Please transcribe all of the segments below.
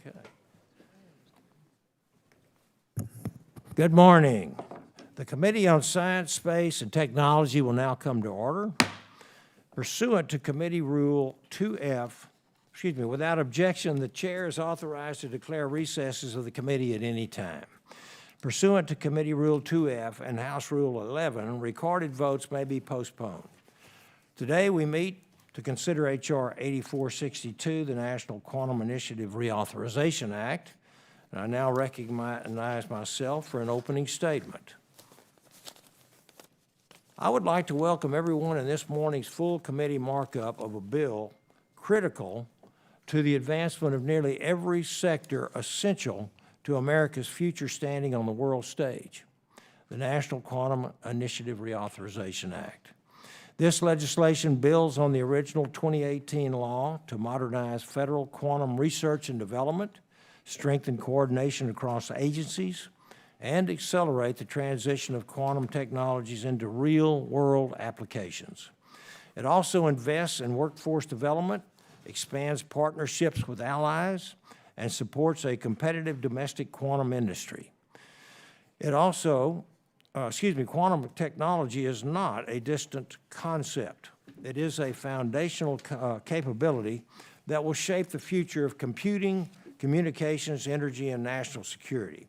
Okay. Good morning. The Committee on Science, Space, and Technology will now come to order. Pursuant to Committee Rule 2F, without objection, the chair is authorized to declare recesses of the committee at any time. Pursuant to Committee Rule 2F and House Rule 11, recorded votes may be postponed. Today we meet to consider H.R. 8462, the National Quantum Initiative Reauthorization Act. And I now recognize myself for an opening statement. I would like to welcome everyone in this morning's full committee markup of a bill critical to the advancement of nearly every sector essential to America's future standing on the world stage, the National Quantum Initiative Reauthorization Act. This legislation builds on the original 2018 law to modernize federal quantum research and development, strengthen coordination across agencies, and accelerate the transition of quantum technologies into real-world applications. It also invests in workforce development, expands partnerships with allies, and supports a competitive domestic quantum industry. It also, quantum technology is not a distant concept. It is a foundational capability that will shape the future of computing, communications, energy, and national security.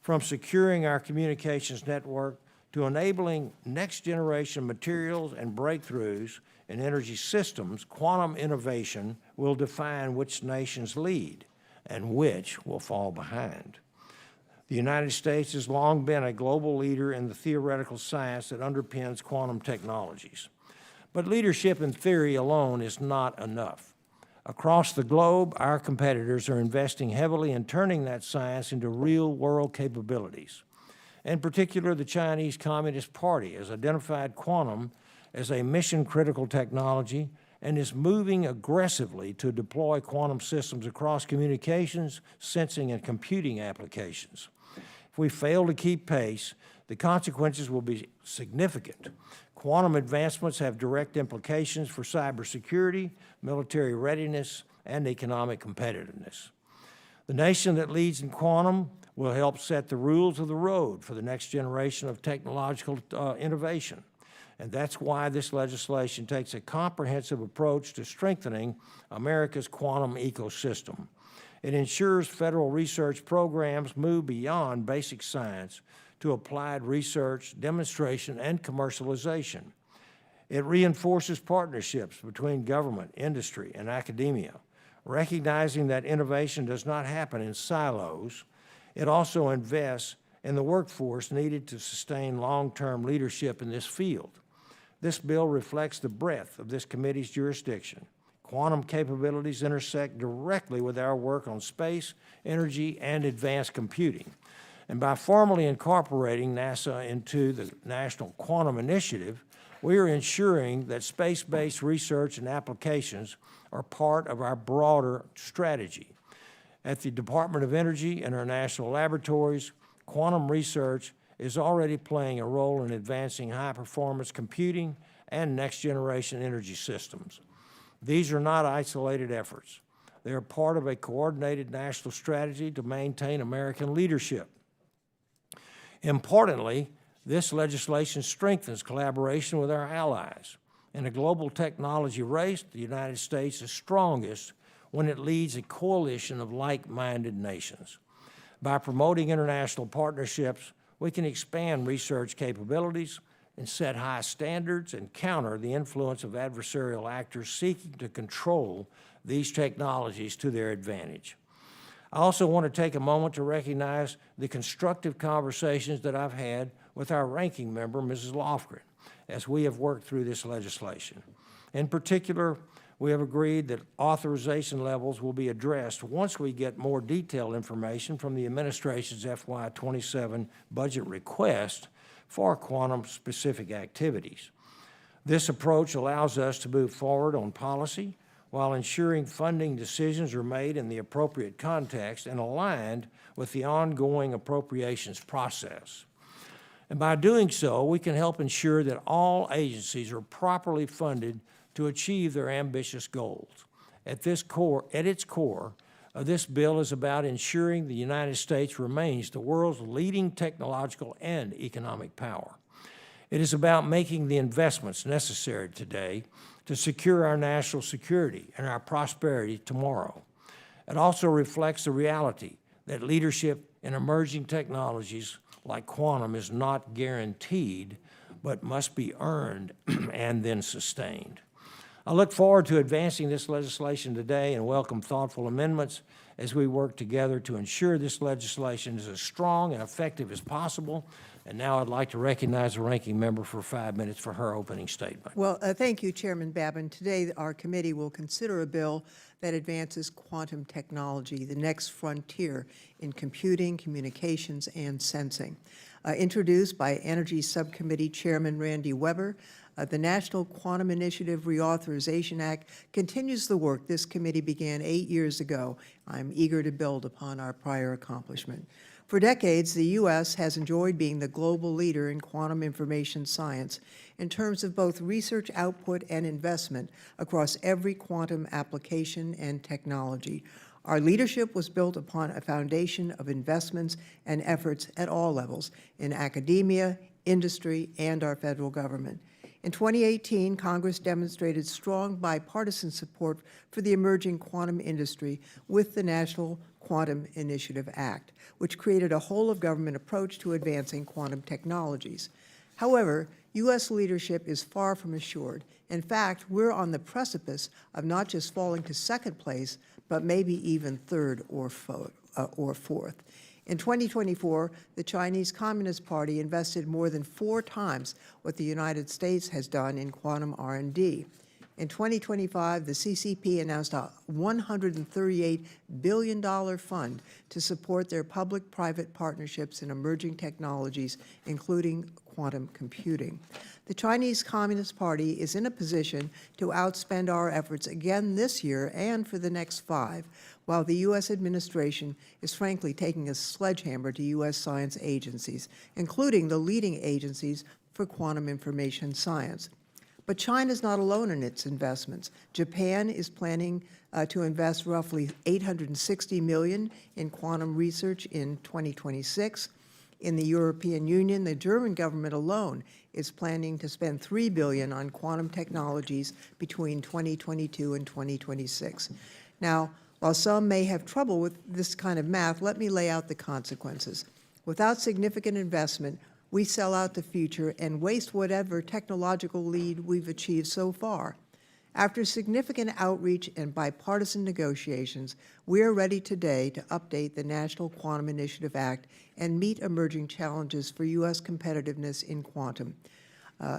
From securing our communications network to enabling next-generation materials and breakthroughs in energy systems, quantum innovation will define which nations lead and which will fall behind. The United States has long been a global leader in the theoretical science that underpins quantum technologies. But leadership in theory alone is not enough. Across the globe, our competitors are investing heavily in turning that science into real-world capabilities. In particular, the Chinese Communist Party has identified quantum as a mission-critical technology and is moving aggressively to deploy quantum systems across communications, sensing, and computing applications. If we fail to keep pace, the consequences will be significant. Quantum advancements have direct implications for cybersecurity, military readiness, and economic competitiveness. The nation that leads in quantum will help set the rules of the road for the next generation of technological innovation. And that's why this legislation takes a comprehensive approach to strengthening America's quantum ecosystem. It ensures federal research programs move beyond basic science to applied research, demonstration, and commercialization. It reinforces partnerships between government, industry, and academia, recognizing that innovation does not happen in silos. It also invests in the workforce needed to sustain long-term leadership in this field. This bill reflects the breadth of this committee's jurisdiction. Quantum capabilities intersect directly with our work on space, energy, and advanced computing. And by formally incorporating NASA into the National Quantum Initiative, we are ensuring that space-based research and applications are part of our broader strategy. At the Department of Energy and our national laboratories, quantum research is already playing a role in advancing high-performance computing and next-generation energy systems. These are not isolated efforts. They are part of a coordinated national strategy to maintain American leadership. Importantly, this legislation strengthens collaboration with our allies. In a global technology race, the United States is strongest when it leads a coalition of like-minded nations. By promoting international partnerships, we can expand research capabilities and set high standards and counter the influence of adversarial actors seeking to control these technologies to their advantage. I also want to take a moment to recognize the constructive conversations that I've had with our ranking member, Mrs. Lofgren, as we have worked through this legislation. In particular, we have agreed that authorization levels will be addressed once we get more detailed information from the administration's FY27 budget request for quantum-specific activities. This approach allows us to move forward on policy while ensuring funding decisions are made in the appropriate context and aligned with the ongoing appropriations process. And by doing so, we can help ensure that all agencies are properly funded to achieve their ambitious goals. At its core, This bill is about ensuring the United States remains the world's leading technological and economic power. It is about making the investments necessary today to secure our national security and our prosperity tomorrow. It also reflects the reality that leadership in emerging technologies like quantum is not guaranteed, but must be earned and then sustained. I look forward to advancing this legislation today and welcome thoughtful amendments as we work together to ensure this legislation is as strong and effective as possible. And now I'd like to recognize the ranking member for 5 minutes for her opening statement. Well, thank you, Chairman Babin. Today, our committee will consider a bill that advances quantum technology, the next frontier in computing, communications, and sensing. Introduced by Energy Subcommittee Chairman Randy Weber, the National Quantum Initiative Reauthorization Act continues the work this committee began 8 years ago. I'm eager to build upon our prior accomplishment. For decades, the U.S. has enjoyed being the global leader in quantum information science in terms of both research output and investment across every quantum application and technology. Our leadership was built upon a foundation of investments and efforts at all levels in academia, industry, and our federal government. In 2018, Congress demonstrated strong bipartisan support for the emerging quantum industry with the National Quantum Initiative Act, which created a whole-of-government approach to advancing quantum technologies. However, U.S. leadership is far from assured. In fact, we're on the precipice of not just falling to second place, but maybe even third or fourth. In 2024, the Chinese Communist Party invested more than 4 times what the United States has done in quantum R&D. In 2025, the CCP announced a $138 billion fund to support their public-private partnerships in emerging technologies, including quantum computing. The Chinese Communist Party is in a position to outspend our efforts again this year and for the next 5, while the U.S. administration is frankly taking a sledgehammer to U.S. science agencies, including the leading agencies for quantum information science. But China is not alone in its investments. Japan is planning to invest roughly $860 million in quantum research in 2026. In the European Union, the German government alone is planning to spend $3 billion on quantum technologies between 2022 and 2026. Now, while some may have trouble with this kind of math, let me lay out the consequences. Without significant investment, we sell out the future and waste whatever technological lead we've achieved so far. After significant outreach and bipartisan negotiations, we are ready today to update the National Quantum Initiative Act and meet emerging challenges for U.S. competitiveness in quantum.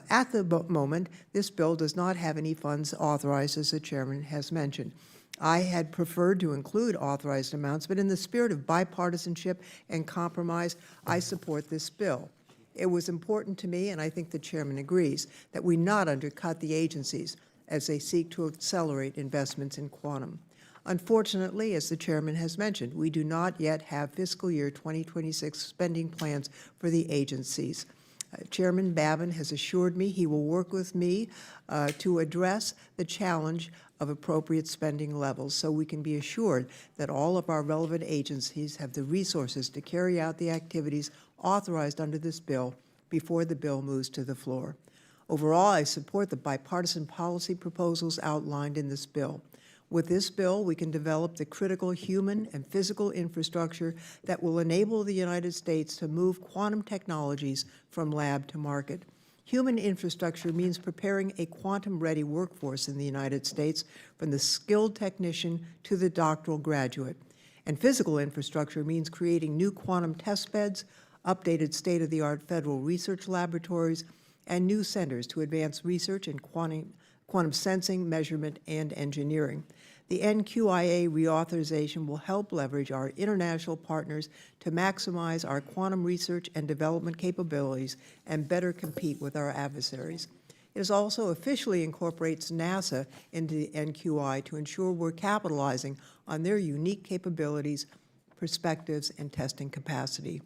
At the moment, this bill does not have any funds authorized, as the Chairman has mentioned. I had preferred to include authorized amounts, but in the spirit of bipartisanship and compromise, I support this bill. It was important to me, and I think the Chairman agrees, that we not undercut the agencies as they seek to accelerate investments in quantum. Unfortunately, as the Chairman has mentioned, we do not yet have fiscal year 2026 spending plans for the agencies. Chairman Babin has assured me he will work with me to address the challenge of appropriate spending levels so we can be assured that all of our relevant agencies have the resources to carry out the activities authorized under this bill before the bill moves to the floor. Overall, I support the bipartisan policy proposals outlined in this bill. With this bill, we can develop the critical human and physical infrastructure that will enable the United States to move quantum technologies from lab to market. Human infrastructure means preparing a quantum-ready workforce in the United States, from the skilled technician to the doctoral graduate. And physical infrastructure means creating new quantum test beds, updated state-of-the-art federal research laboratories, and new centers to advance research in quantum sensing, measurement, and engineering. The NQIA reauthorization will help leverage our international partners to maximize our quantum research and development capabilities and better compete with our adversaries. It also officially incorporates NASA into the NQI to ensure we're capitalizing on their unique capabilities, perspectives, and testing capacity.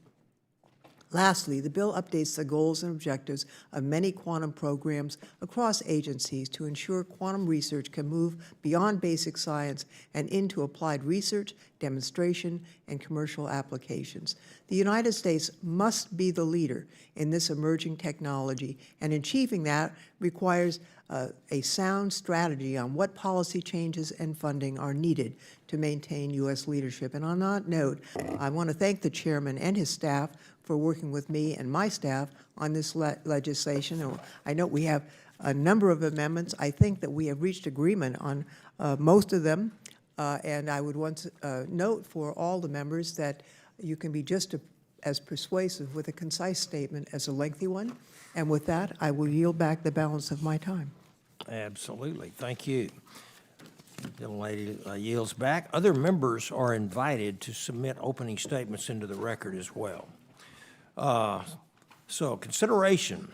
Lastly, the bill updates the goals and objectives of many quantum programs across agencies to ensure quantum research can move beyond basic science and into applied research, demonstration, and commercial applications. The United States must be the leader in this emerging technology, and achieving that requires a sound strategy on what policy changes and funding are needed to maintain U.S. leadership. And on that note, I want to thank the chairman and his staff for working with me and my staff on this legislation. And I know we have a number of amendments. I think that we have reached agreement on most of them. And I would want to note for all the members that you can be just as persuasive with a concise statement as a lengthy one. And with that, I will yield back the balance of my time. Absolutely. Thank you. The lady yields back. Other members are invited to submit opening statements into the record as well. So consideration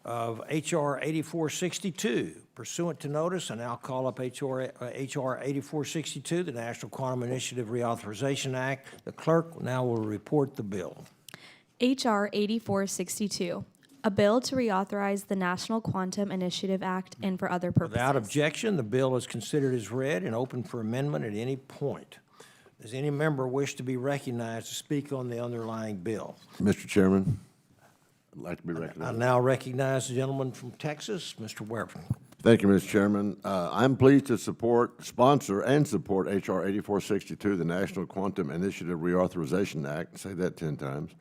of H.R. 8462. Pursuant to notice, I now call up H.R. 8462, the National Quantum Initiative Reauthorization Act. The clerk now will report the bill. H.R. 8462, a bill to reauthorize the National Quantum Initiative Act and for other purposes. Without objection, the bill is considered as read and open for amendment at any point. Does any member wish to be recognized to speak on the underlying bill? Mr. Chairman, I'd like to be I recognized. now recognize the gentleman from Texas, Mr. Webb. Thank you, Mr. Chairman. I'm pleased to sponsor H.R. 8462, the National Quantum Initiative Reauthorization Act. Say that 10 times.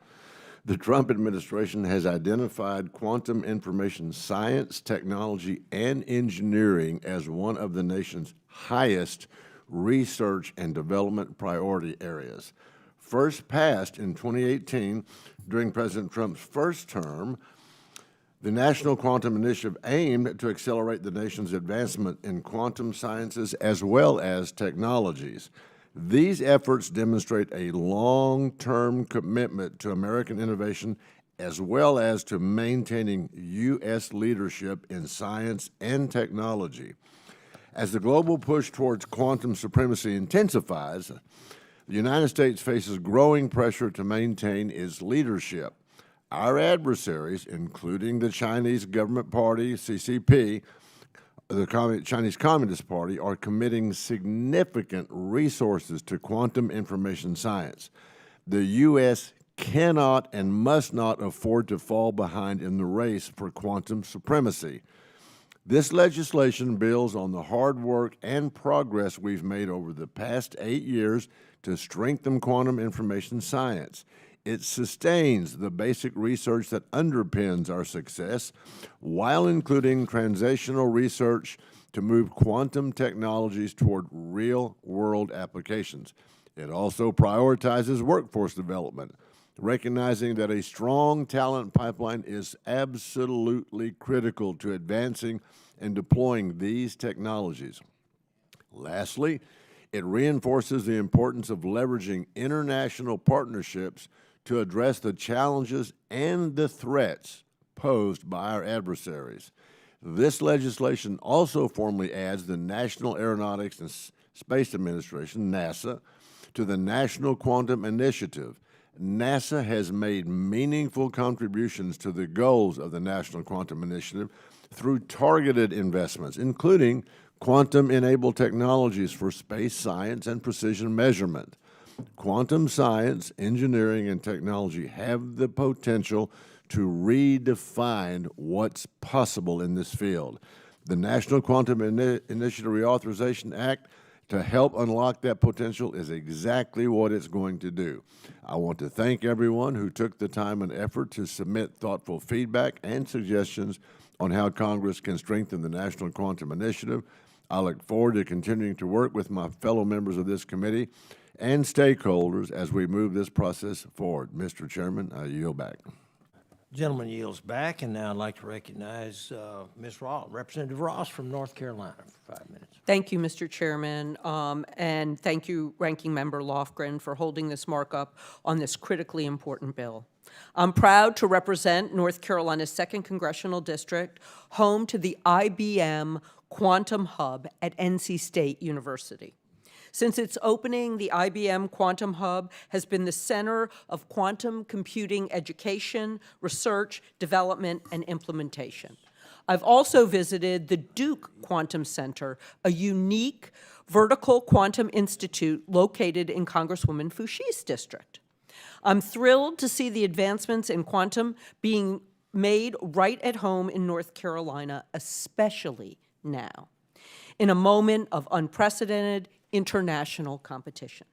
The Trump administration has identified quantum information science, technology, and engineering as one of the nation's highest research and development priority areas. First passed in 2018 during President Trump's first term, the National Quantum Initiative aimed to accelerate the nation's advancement in quantum sciences as well as technologies. These efforts demonstrate a long-term commitment to American innovation as well as to maintaining U.S. leadership in science and technology. As the global push towards quantum supremacy intensifies, the United States faces growing pressure to maintain its leadership. Our adversaries, including the Chinese Government Party, CCP, the Chinese Communist Party, are committing significant resources to quantum information science. The U.S. cannot and must not afford to fall behind in the race for quantum supremacy. This legislation builds on the hard work and progress we've made over the past 8 years to strengthen quantum information science. It sustains the basic research that underpins our success while including translational research to move quantum technologies toward real-world applications. It also prioritizes workforce development, recognizing that a strong talent pipeline is absolutely critical to advancing and deploying these technologies. Lastly, it reinforces the importance of leveraging international partnerships to address the challenges and the threats posed by our adversaries. This legislation also formally adds the National Aeronautics and Space Administration, NASA, to the National Quantum Initiative. NASA has made meaningful contributions to the goals of the National Quantum Initiative through targeted investments, including quantum-enabled technologies for space science and precision measurement. Quantum science, engineering, and technology have the potential to redefine what's possible in this field. The National Quantum Initiative Reauthorization Act, to help unlock that potential, is exactly what it's going to do. I want to thank everyone who took the time and effort to submit thoughtful feedback and suggestions on how Congress can strengthen the National Quantum Initiative. I look forward to continuing to work with my fellow members of this committee and stakeholders as we move this process forward. Mr. Chairman, I yield back. Gentleman yields back, and now I'd like to recognize Ms. Ross, Representative Ross from North Carolina, for 5 minutes. Thank you, Mr. Chairman, and thank you, Ranking Member Lofgren, for holding this markup on this critically important bill. I'm proud to represent North Carolina's 2nd Congressional District, home to the IBM Quantum Hub at NC State University. Since its opening, the IBM Quantum Hub has been the center of quantum computing education, research, development, and implementation. I've also visited the Duke Quantum Center, a unique vertical quantum institute located in Congresswoman Fouchey's district. I'm thrilled to see the advancements in quantum being made right at home in North Carolina, especially now, in a moment of unprecedented international competition.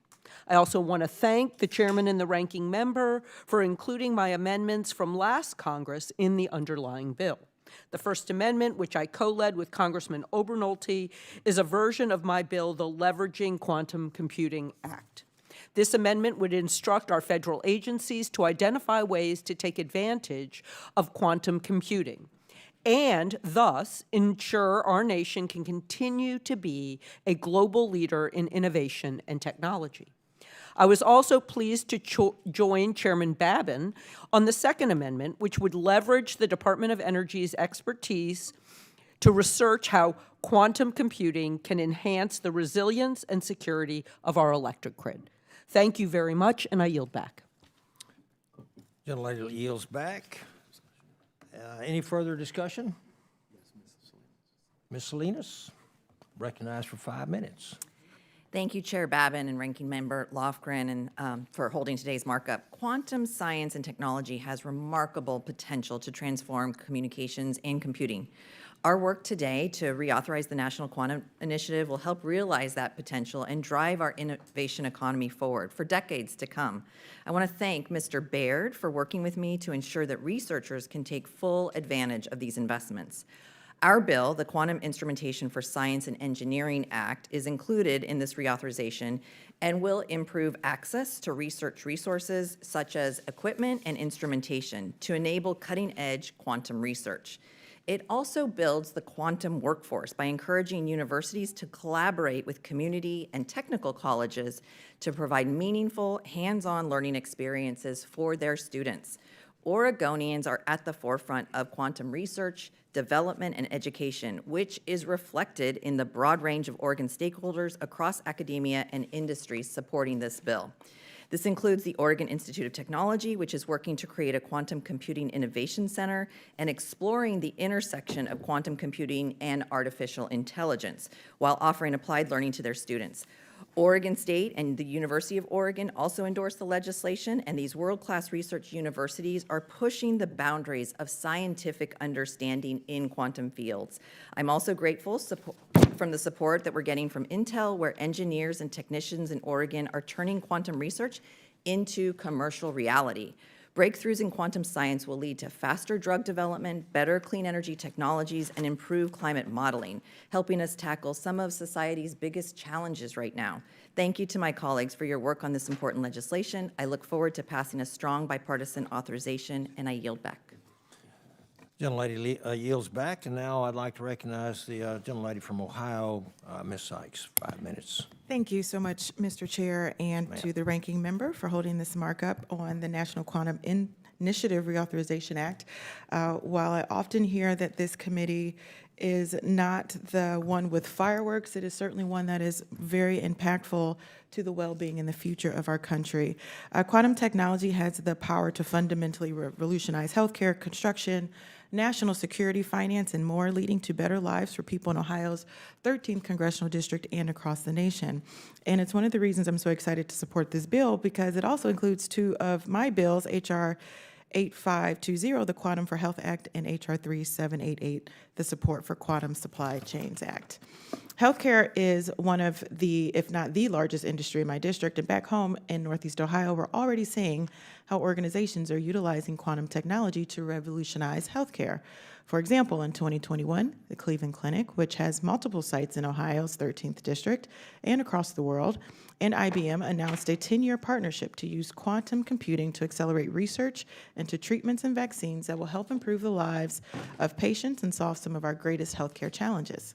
I also want to thank the chairman and the ranking member for including my amendments from last Congress in the underlying bill. The First Amendment, which I co-led with Congressman Obernolte, is a version of my bill, the Leveraging Quantum Computing Act. This amendment would instruct our federal agencies to identify ways to take advantage of quantum computing and thus ensure our nation can continue to be a global leader in innovation and technology. I was also pleased to join Chairman Babin on the Second Amendment, which would leverage the Department of Energy's expertise to research how quantum computing can enhance the resilience and security of our electric grid. Thank you very much, and I yield back. Gentlelady yields back. Any further discussion? Ms. Salinas, recognized for 5 minutes. Thank you, Chair Babin and Ranking Member Lofgren, and for holding today's markup. Quantum science and technology has remarkable potential to transform communications and computing. Our work today to reauthorize the National Quantum Initiative will help realize that potential and drive our innovation economy forward for decades to come. I want to thank Mr. Baird for working with me to ensure that researchers can take full advantage of these investments. Our bill, the Quantum Instrumentation for Science and Engineering Act, is included in this reauthorization and will improve access to research resources such as equipment and instrumentation to enable cutting-edge quantum research. It also builds the quantum workforce by encouraging universities to collaborate with community and technical colleges to provide meaningful, hands-on learning experiences for their students. Oregonians are at the forefront of quantum research, development, and education, which is reflected in the broad range of Oregon stakeholders across academia and industry supporting this bill. This includes the Oregon Institute of Technology, which is working to create a quantum computing innovation center and exploring the intersection of quantum computing and artificial intelligence while offering applied learning to their students. Oregon State and the University of Oregon also endorsed the legislation, and these world-class research universities are pushing the boundaries of scientific understanding in quantum fields. I'm also grateful from the support that we're getting from Intel, where engineers and technicians in Oregon are turning quantum research into commercial reality. Breakthroughs in quantum science will lead to faster drug development, better clean energy technologies, and improved climate modeling, helping us tackle some of society's biggest challenges right now. Thank you to my colleagues for your work on this important legislation. I look forward to passing a strong bipartisan authorization, and I yield back. Gentlelady yields back, and now I'd like to recognize the gentlelady from Ohio, Ms. Sykes, 5 minutes. Thank you so much, Mr. Chair, and to the ranking member for holding this markup on the National Quantum Initiative Reauthorization Act. While I often hear that this committee is not the one with fireworks, it is certainly one that is very impactful to the well-being and the future of our country. Quantum technology has the power to fundamentally revolutionize healthcare, construction, national security, finance, and more, leading to better lives for people in Ohio's 13th Congressional District and across the nation. And it's one of the reasons I'm so excited to support this bill, because it also includes two of my bills, H.R. 8520, the Quantum for Health Act, and H.R. 3788, the Support for Quantum Supply Chains Act. Healthcare is one of the, if not the largest industry in my district, and back home in Northeast Ohio, we're already seeing how organizations are utilizing quantum technology to revolutionize healthcare. For example, in 2021, the Cleveland Clinic, which has multiple sites in Ohio's 13th district and across the world, and IBM announced a 10-year partnership to use quantum computing to accelerate research into treatments and vaccines that will help improve the lives of patients and solve some of our greatest healthcare challenges.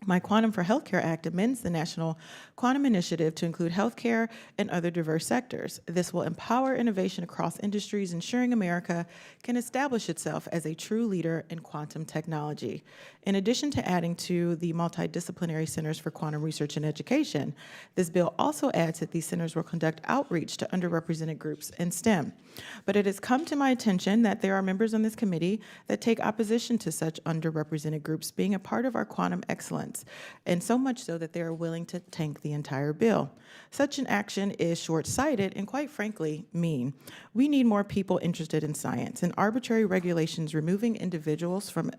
My Quantum for Healthcare Act amends the National Quantum Initiative to include healthcare and other diverse sectors. This will empower innovation across industries, ensuring America can establish itself as a true leader in quantum technology. In addition to adding to the multidisciplinary centers for quantum research and education, this bill also adds that these centers will conduct outreach to underrepresented groups in STEM. But it has come to my attention that there are members on this committee that take opposition to such underrepresented groups being a part of our quantum excellence, and so much so that they are willing to tank the entire bill. Such an action is short-sighted and, quite frankly, mean. We need more people interested in science, and arbitrary regulations removing individuals from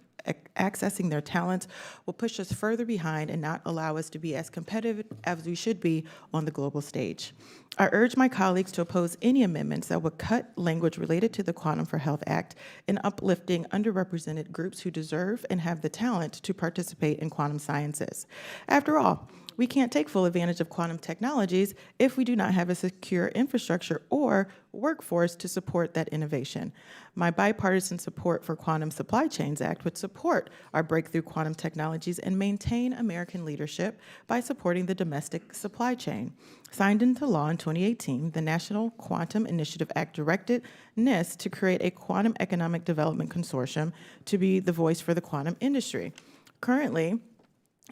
accessing their talents will push us further behind and not allow us to be as competitive as we should be on the global stage. I urge my colleagues to oppose any amendments that would cut language related to the Quantum for Health Act in uplifting underrepresented groups who deserve and have the talent to participate in quantum sciences. After all, we can't take full advantage of quantum technologies if we do not have a secure infrastructure or workforce to support that innovation. My bipartisan support for Quantum Supply Chains Act would support our breakthrough quantum technologies and maintain American leadership by supporting the domestic supply chain. Signed into law in 2018, the National Quantum Initiative Act directed NIST to create a Quantum Economic Development Consortium to be the voice for the quantum industry. Currently,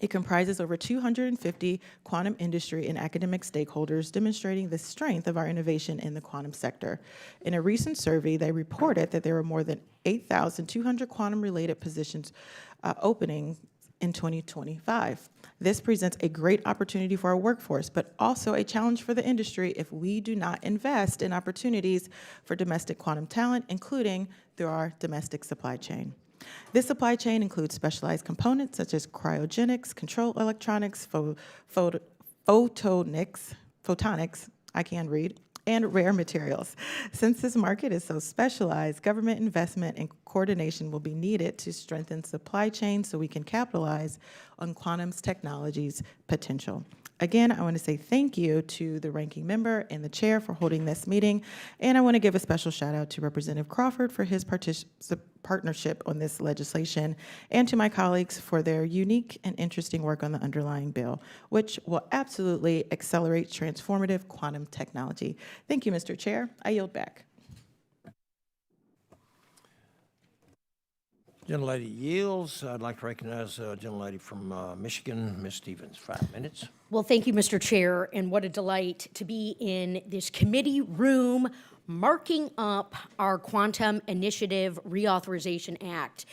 it comprises over 250 quantum industry and academic stakeholders, demonstrating the strength of our innovation in the quantum sector. In a recent survey, they reported that there were more than 8,200 quantum-related positions opening in 2025. This presents a great opportunity for our workforce, but also a challenge for the industry if we do not invest in opportunities for domestic quantum talent, including through our domestic supply chain. This supply chain includes specialized components such as cryogenics, control electronics, photonics, I can't read, and rare materials. Since this market is so specialized, government investment and coordination will be needed to strengthen supply chains so we can capitalize on quantum technology's potential. Again, I want to say thank you to the ranking member and the chair for holding this meeting, and I want to give a special shout out to Representative Crawford for his partnership on this legislation, and to my colleagues for their unique and interesting work on the underlying bill, which will absolutely accelerate transformative quantum technology. Thank you, Mr. Chair. I yield back. Gentlelady yields. I'd like to recognize a gentlelady from Michigan, Ms. Stevens, 5 minutes. Well, thank you, Mr. Chair, and what a delight to be in this committee room marking up our Quantum Initiative Reauthorization Act.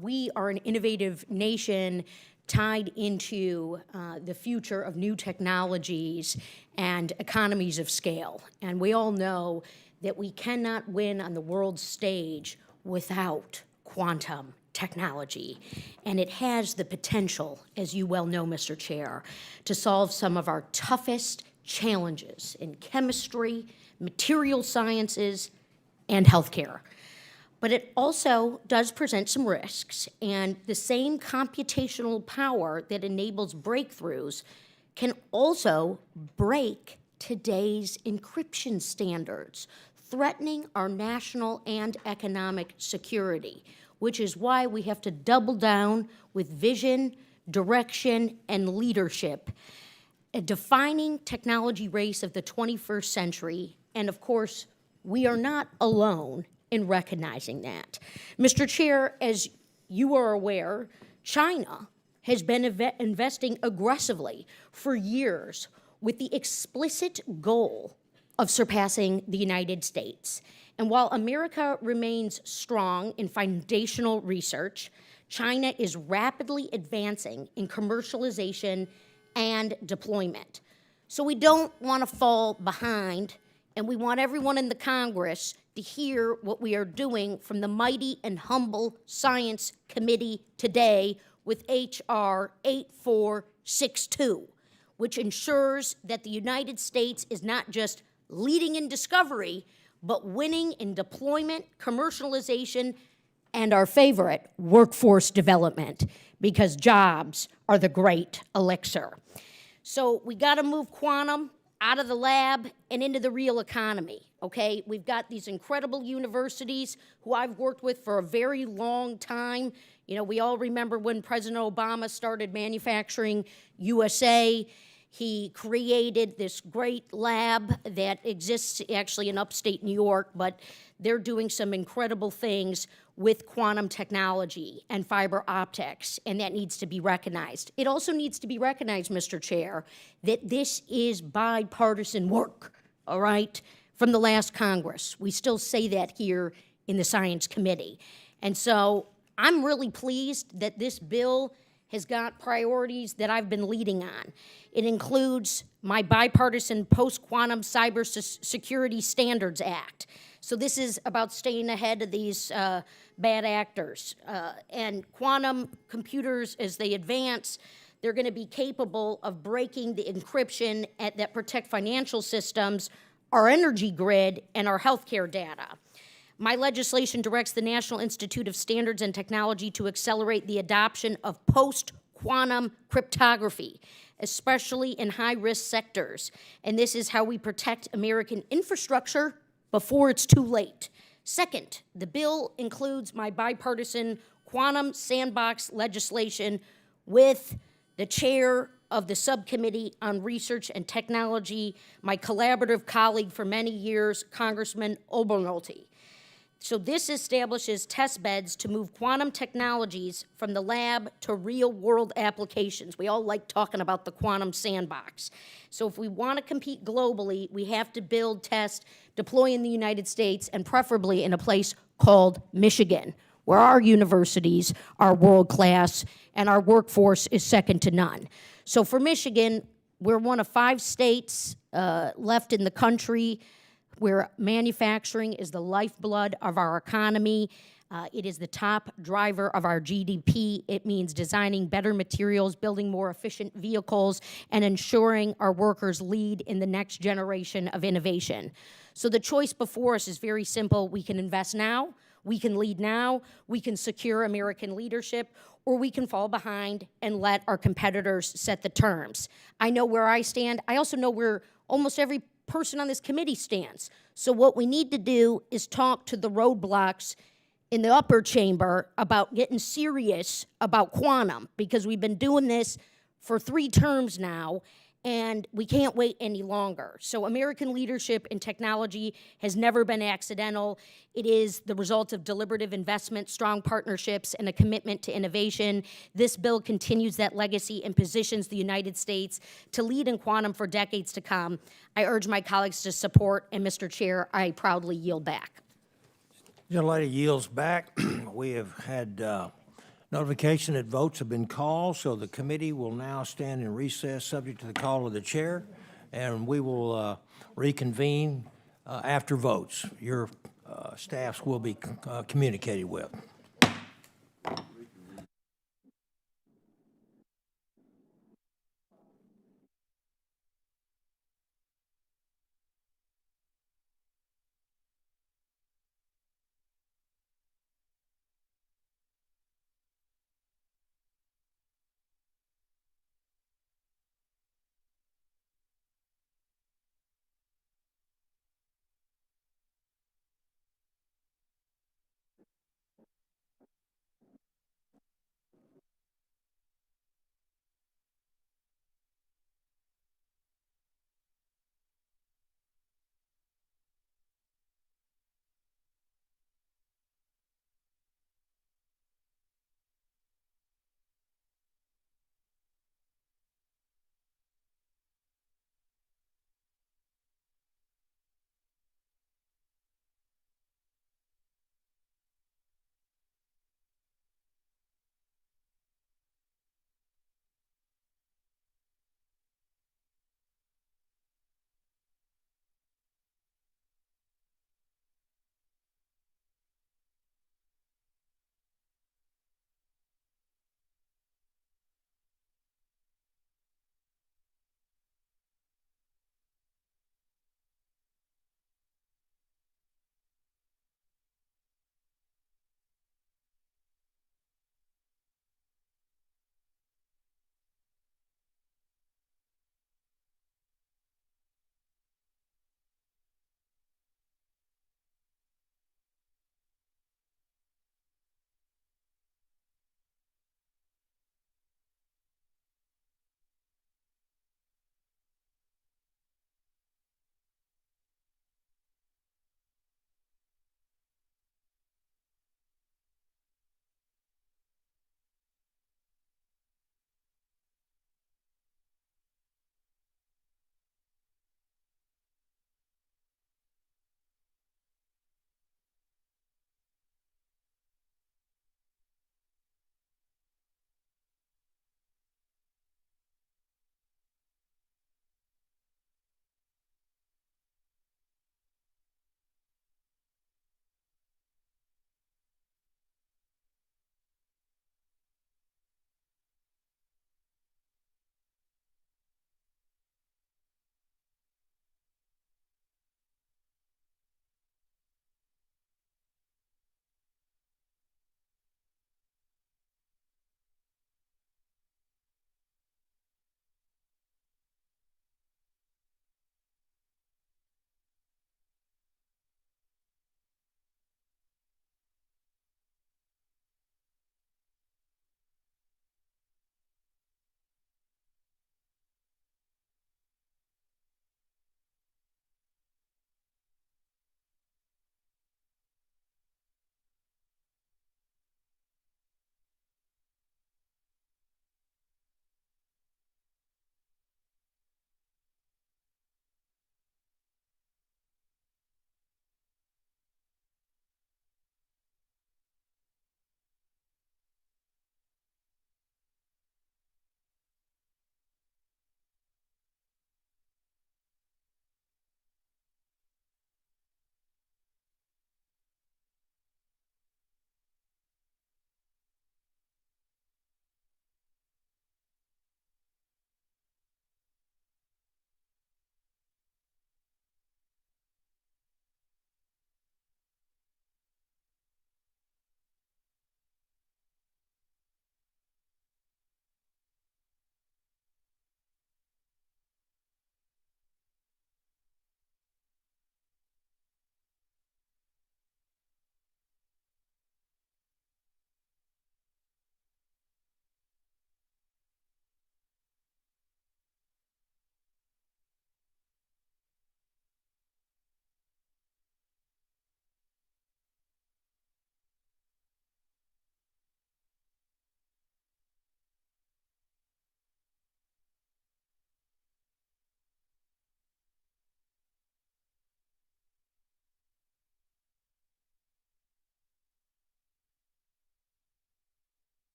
We are an innovative nation tied into the future of new technologies and economies of scale. And we all know that we cannot win on the world stage without quantum technology. And it has the potential, as you well know, Mr. Chair, to solve some of our toughest challenges in chemistry, material sciences, and healthcare. But it also does present some risks, and the same computational power that enables breakthroughs can also break today's encryption standards, threatening our national and economic security, which is why we have to double down with vision, direction, and leadership, a defining technology race of the 21st century. And of course, we are not alone in recognizing that. Mr. Chair, as you are aware, China has been investing aggressively for years with the explicit goal of surpassing the United States. And while America remains strong in foundational research, China is rapidly advancing in commercialization and deployment. So we don't want to fall behind, and we want everyone in the Congress to hear what we are doing from the mighty and humble Science Committee today with H.R. 8462, which ensures that the United States is not just leading in discovery, but winning in deployment, commercialization, and our favorite, workforce development, because jobs are the great elixir. So we got to move quantum out of the lab and into the real economy, okay? We've got these incredible universities who I've worked with for a very long time, You know, we all remember when President Obama started Manufacturing USA. He created this great lab that exists actually in upstate New York, but they're doing some incredible things with quantum technology and fiber optics, and that needs to be recognized. It also needs to be recognized, Mr. Chair, that this is bipartisan work, all right, from the last Congress. We still say that here in the Science Committee. And so I'm really pleased that this bill has got priorities that I've been leading on. It includes my bipartisan Post-Quantum Cybersecurity Standards Act. So this is about staying ahead of these bad actors. And quantum computers, as they advance, they're going to be capable of breaking the encryption that protect financial systems, our energy grid, and our healthcare data. My legislation directs the National Institute of Standards and Technology to accelerate the adoption of post-quantum cryptography, especially in high-risk sectors. And this is how we protect American infrastructure before it's too late. Second, the bill includes my bipartisan quantum sandbox legislation with the chair of the Subcommittee on Research and Technology, my collaborative colleague for many years, Congressman Obernolte. So this establishes test beds to move quantum technologies from the lab to real-world applications. We all like talking about the quantum sandbox. So if we want to compete globally, we have to build, test, deploy in the United States, and preferably in a place called Michigan, where our universities are world-class and our workforce is second to none. So for Michigan, we're one of 5 states left in the country where manufacturing is the lifeblood of our economy. It is the top driver of our GDP. It means designing better materials, building more efficient vehicles, and ensuring our workers lead in the next generation of innovation. So the choice before us is very simple. We can invest now, we can lead now, we can secure American leadership, or we can fall behind and let our competitors set the terms. I know where I stand. I also know where almost every person on this committee stands. So what we need to do is talk to the roadblocks in the upper chamber about getting serious about quantum, because we've been doing this for 3 terms now, and we can't wait any longer. So American leadership in technology has never been accidental. It is the result of deliberative investment, strong partnerships, and a commitment to innovation. This bill continues that legacy and positions the United States to lead in quantum for decades to come. I urge my colleagues to support, and Mr. Chair, I proudly yield back. The lady yields back. We have had notification that votes have been called, so the committee will now stand in recess subject to the call of the chair, and we will reconvene after votes. Your staffs will be communicated with.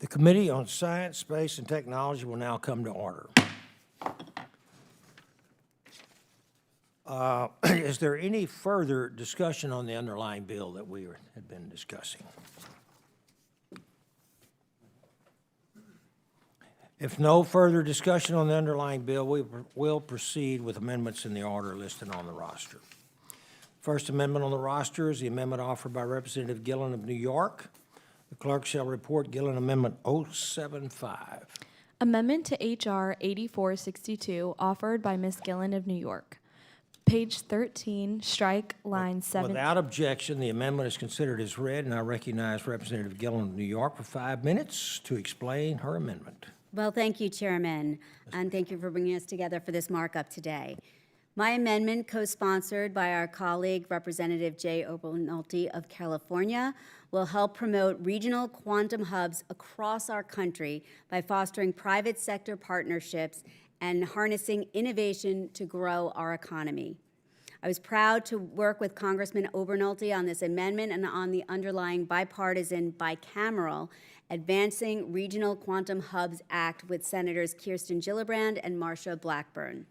Committee on Science, Space, and Technology will now come to order. Is there any further discussion on the underlying bill that we had been discussing? If no further discussion on the underlying bill, we will proceed with amendments in the order listed on the roster. First amendment on the roster is the amendment offered by Representative Gillen of New York. The clerk shall report Gillen Amendment 075. Amendment to H.R. 8462, offered by Ms. Gillen of New York. Page 13, strike line 7. Without objection, the amendment is considered as read, and I recognize Representative Gillen of New York for 5 minutes to explain her amendment. Well, thank you, Chairman, and thank you for bringing us together for this markup today. My amendment, co-sponsored by our colleague, Representative Jay Obernolte of California, will help promote regional quantum hubs across our country by fostering private sector partnerships and harnessing innovation to grow our economy. I was proud to work with Congressman Obernolte on this amendment and on the underlying bipartisan, bicameral Advancing Regional Quantum Hubs Act with Senators Kirsten Gillibrand and Marsha Blackburn.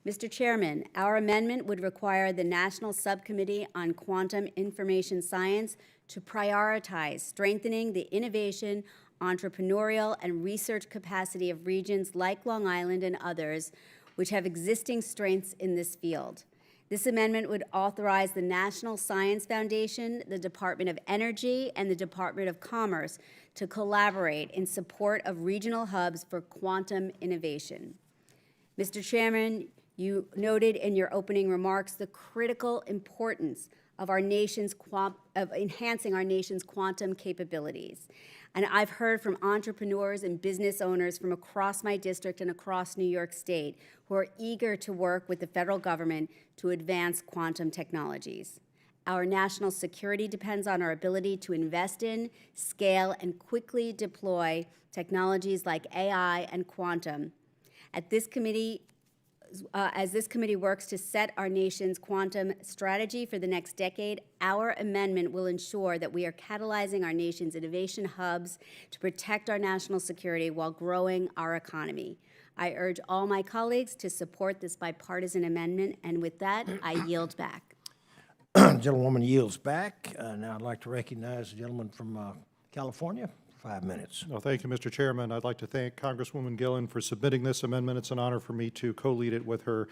Mr. Chairman, our amendment would require the National Subcommittee on Quantum Information Science to prioritize strengthening the innovation, entrepreneurial, and research capacity of regions like Long Island and others which have existing strengths in this field. This amendment would authorize the National Science Foundation, the Department of Energy, and the Department of Commerce to collaborate in support of regional hubs for quantum innovation. Mr. Chairman, you noted in your opening remarks the critical importance of our nation's enhancing our nation's quantum capabilities. And I've heard from entrepreneurs and business owners from across my district and across New York State who are eager to work with the federal government to advance quantum technologies. Our national security depends on our ability to invest in, scale, and quickly deploy technologies like AI and quantum. As this committee works to set our nation's quantum strategy for the next decade, our amendment will ensure that we are catalyzing our nation's innovation hubs to protect our national security while growing our economy. I urge all my colleagues to support this bipartisan amendment, and with that, I yield back. Gentlewoman yields back. Now I'd like to recognize the gentleman from California for 5 minutes. Well, thank you, Mr. Chairman. I'd like to thank Congresswoman Gillen for submitting this amendment. It's an honor for me to co-lead it with her.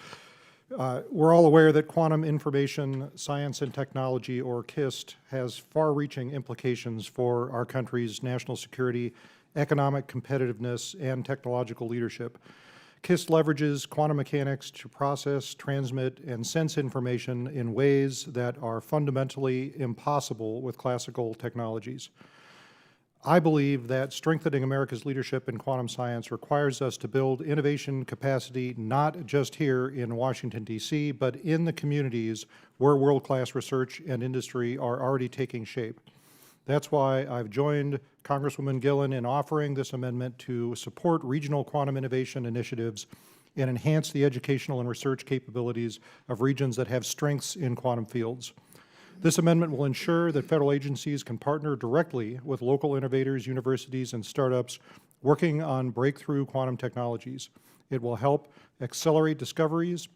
We're all aware that quantum information science and technology, or KIST, has far-reaching implications for our country's national security, economic competitiveness, and technological leadership. KIST leverages quantum mechanics to process, transmit, and sense information in ways that are fundamentally impossible with classical technologies. I believe that strengthening America's leadership in quantum science requires us to build innovation capacity not just here in Washington, D.C., but in the communities where world-class research and industry are already taking shape. That's why I've joined Congresswoman Gillen in offering this amendment to support regional quantum innovation initiatives and enhance the educational and research capabilities of regions that have strengths in quantum fields. This amendment will ensure that federal agencies can partner directly with local innovators, universities, and startups working on breakthrough quantum technologies. It will help accelerate discoveries,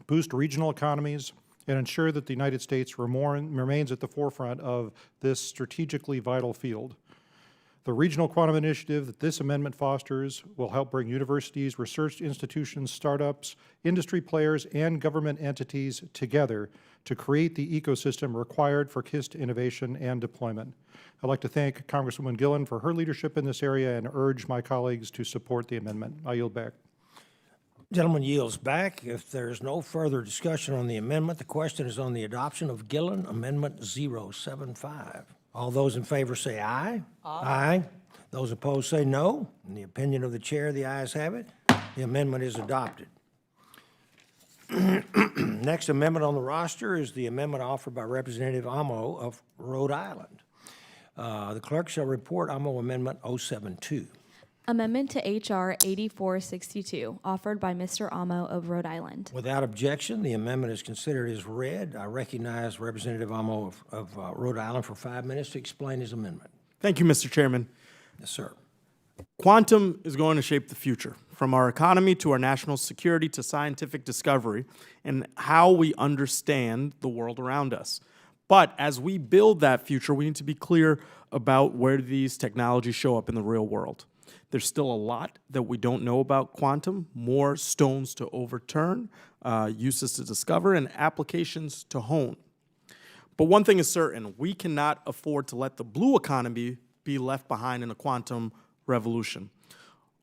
boost regional economies, and ensure that the United States remains at the forefront of this strategically vital field. The regional quantum initiative that this amendment fosters will help bring universities, research institutions, startups, industry players, and government entities together to create the ecosystem required for KIST innovation and deployment. I'd like to thank Congresswoman Gillen for her leadership in this area and urge my colleagues to support the amendment. I yield back. Gentleman yields back. If there's no further discussion on the amendment, the question is on the adoption of Gillen Amendment 075. All those in favor say aye. Aye. Those opposed say no. In the opinion of the chair, the ayes have it. The amendment is adopted. Next amendment on the roster is the amendment offered by Representative Amo of Rhode Island. The clerk shall report Amo Amendment 072. Amendment to H.R. 8462, offered by Mr. Amo of Rhode Island. Without objection, the amendment is considered as read. I recognize Representative Amo of Rhode Island for 5 minutes to explain his amendment. Thank you, Mr. Chairman. Yes, sir. Quantum is going to shape the future, from our economy to our national security to scientific discovery and how we understand the world around us. But as we build that future, we need to be clear about where these technologies show up in the real world. There's still a lot that we don't know about quantum, more stones to overturn, uses to discover, and applications to hone. But one thing is certain, we cannot afford to let the blue economy be left behind in a quantum revolution.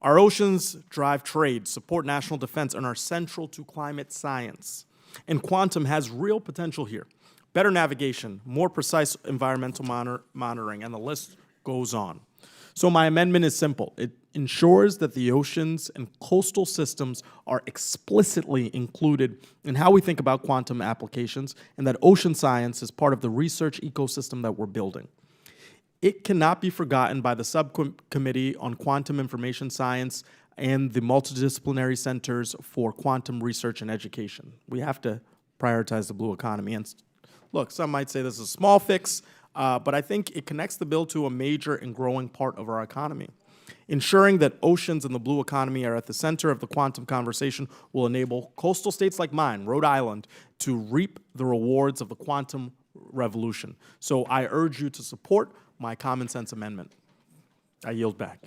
Our oceans drive trade, support national defense, and are central to climate science. And quantum has real potential here. Better navigation, more precise environmental monitoring, and the list goes on. So my amendment is simple. It ensures that the oceans and coastal systems are explicitly included in how we think about quantum applications, and that ocean science is part of the research ecosystem that we're building. It cannot be forgotten by the Subcommittee on Quantum Information Science and the Multidisciplinary Centers for Quantum Research and Education. We have to prioritize the blue economy. And look, some might say this is a small fix, but I think it connects the bill to a major and growing part of our economy. Ensuring that oceans and the blue economy are at the center of the quantum conversation will enable coastal states like mine, Rhode Island, to reap the rewards of the quantum revolution. So I urge you to support my common sense amendment. I yield back.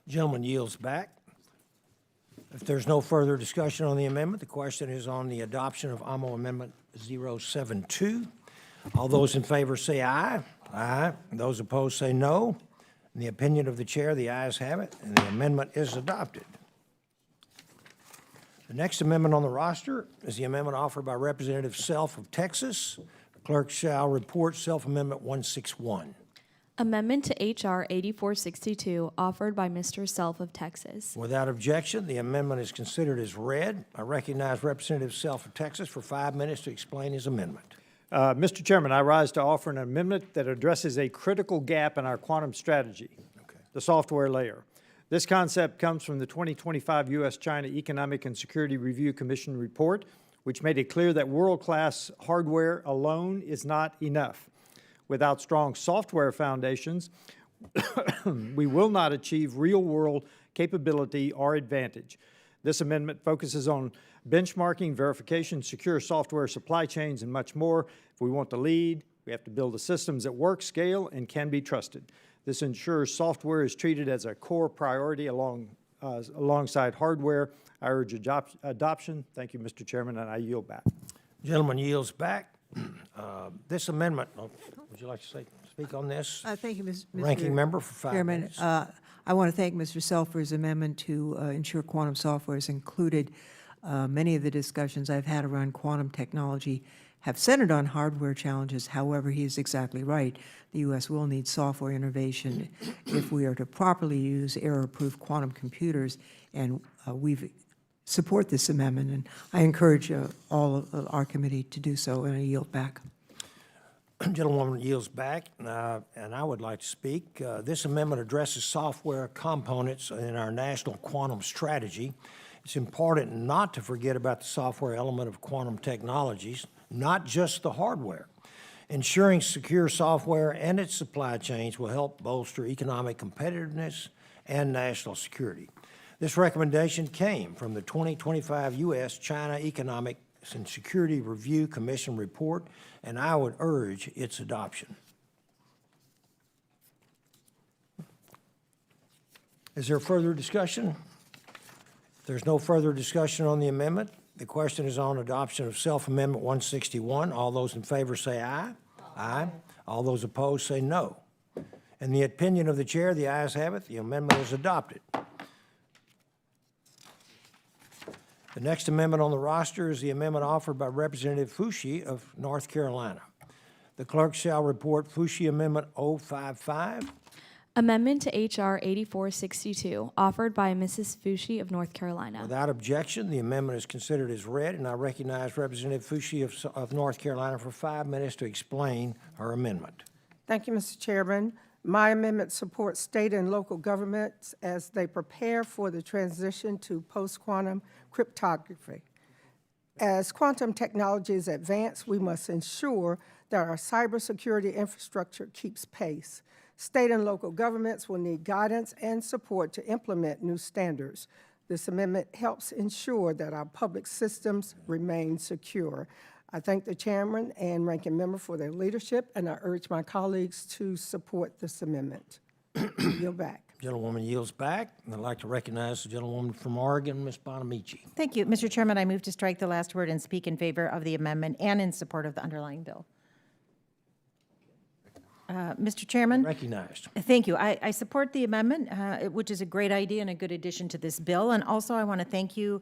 Gentleman yields back. If there's no further discussion on the amendment, the question is on the adoption of AMO Amendment 072. All those in favor say aye. Aye. Those opposed say no. In the opinion of the chair, the ayes have it, and the amendment is adopted. The next amendment on the roster is the amendment offered by Representative Self of Texas. The clerk shall report Self-Amendment 161. Amendment to H.R. 8462, offered by Mr. Self of Texas. Without objection, the amendment is considered as read. I recognize Representative Self of Texas for 5 minutes to explain his amendment. Mr. Chairman, I rise to offer an amendment that addresses a critical gap in our quantum strategy, the software layer. This concept comes from the 2025 U.S.-China Economic and Security Review Commission report, which made it clear that world-class hardware alone is not enough. Without strong software foundations, we will not achieve real-world capability or advantage. This amendment focuses on benchmarking, verification, secure software supply chains, and much more. If we want to lead, we have to build the systems that work, scale, and can be trusted. This ensures software is treated as a core priority alongside hardware. I urge adoption. Thank you, Mr. Chairman, and I yield back. Gentleman yields back. This amendment, would you like to speak on this? Thank you, Mr. Ranking member for 5 Chairman, minutes. I want to thank Mr. Self for his amendment to ensure quantum software is included. Many of the discussions I've had around quantum technology have centered on hardware challenges. However, he is exactly right. The U.S. will need software innovation if we are to properly use error-proof quantum computers, and we support this amendment, and I encourage all of our committee to do so, and I yield back. Gentlewoman yields back, and I would like to speak. This amendment addresses software components in our national quantum strategy. It's important not to forget about the software element of quantum technologies, not just the hardware. Ensuring secure software and its supply chains will help bolster economic competitiveness and national security. This recommendation came from the 2025 U.S.-China Economic and Security Review Commission report, and I would urge its adoption. Is there further discussion? If there's no further discussion on the amendment, the question is on adoption of Self-Amendment 161. All those in favor say aye. Aye. All those opposed say no. In the opinion of the chair, the ayes have it. The amendment is adopted. The next amendment on the roster is the amendment offered by Representative Fushi of North Carolina. The clerk shall report Fushi Amendment 055. Amendment to H.R. 8462, offered by Mrs. Fushi of North Carolina. Without objection, the amendment is considered as read, and I recognize Representative Fushi of North Carolina for 5 minutes to explain her amendment. Thank you, Mr. Chairman. My amendment supports state and local governments as they prepare for the transition to post-quantum cryptography. As quantum technologies advance, we must ensure that our cybersecurity infrastructure keeps pace. State and local governments will need guidance and support to implement new standards. This amendment helps ensure that our public systems remain secure. I thank the chairman and ranking member for their leadership, and I urge my colleagues to support this amendment. Yield back. Gentlewoman yields back, and I'd like to recognize the gentlewoman from Oregon, Ms. Bonamici. Thank you. Mr. Chairman, I move to strike the last word and speak in favor of the amendment and in support of the underlying bill. Mr. Chairman? Recognized. Thank you. I support the amendment, which is a great idea and a good addition to this bill. And also, I want to thank you,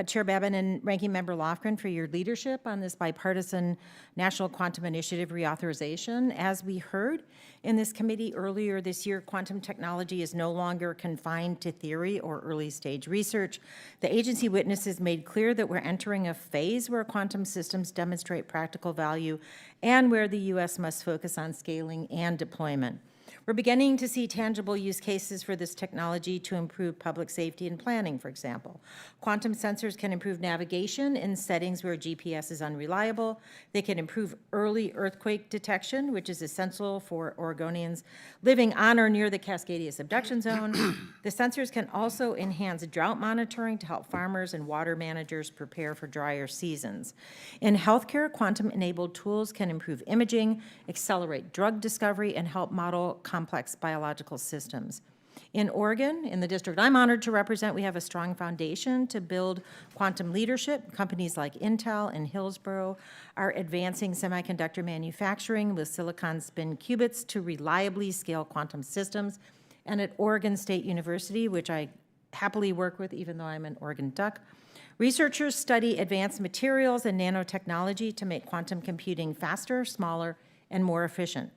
Chair Babin and Ranking Member Lofgren, for your leadership on this bipartisan National Quantum Initiative reauthorization. As we heard in this committee earlier this year, quantum technology is no longer confined to theory or early-stage research. The agency witnesses made clear that we're entering a phase where quantum systems demonstrate practical value and where the U.S. must focus on scaling and deployment. We're beginning to see tangible use cases for this technology to improve public safety and planning, for example. Quantum sensors can improve navigation in settings where GPS is unreliable. They can improve early earthquake detection, which is essential for Oregonians living on or near the Cascadia subduction zone. The sensors can also enhance drought monitoring to help farmers and water managers prepare for drier seasons. In healthcare, quantum-enabled tools can improve imaging, accelerate drug discovery, and help model complex biological systems. In Oregon, in the district I'm honored to represent, we have a strong foundation to build quantum leadership. Companies like Intel and Hillsboro are advancing semiconductor manufacturing with silicon spin qubits to reliably scale quantum systems. And at Oregon State University, which I happily work with even though I'm an Oregon Duck, researchers study advanced materials and nanotechnology to make quantum computing faster, smaller, and more efficient.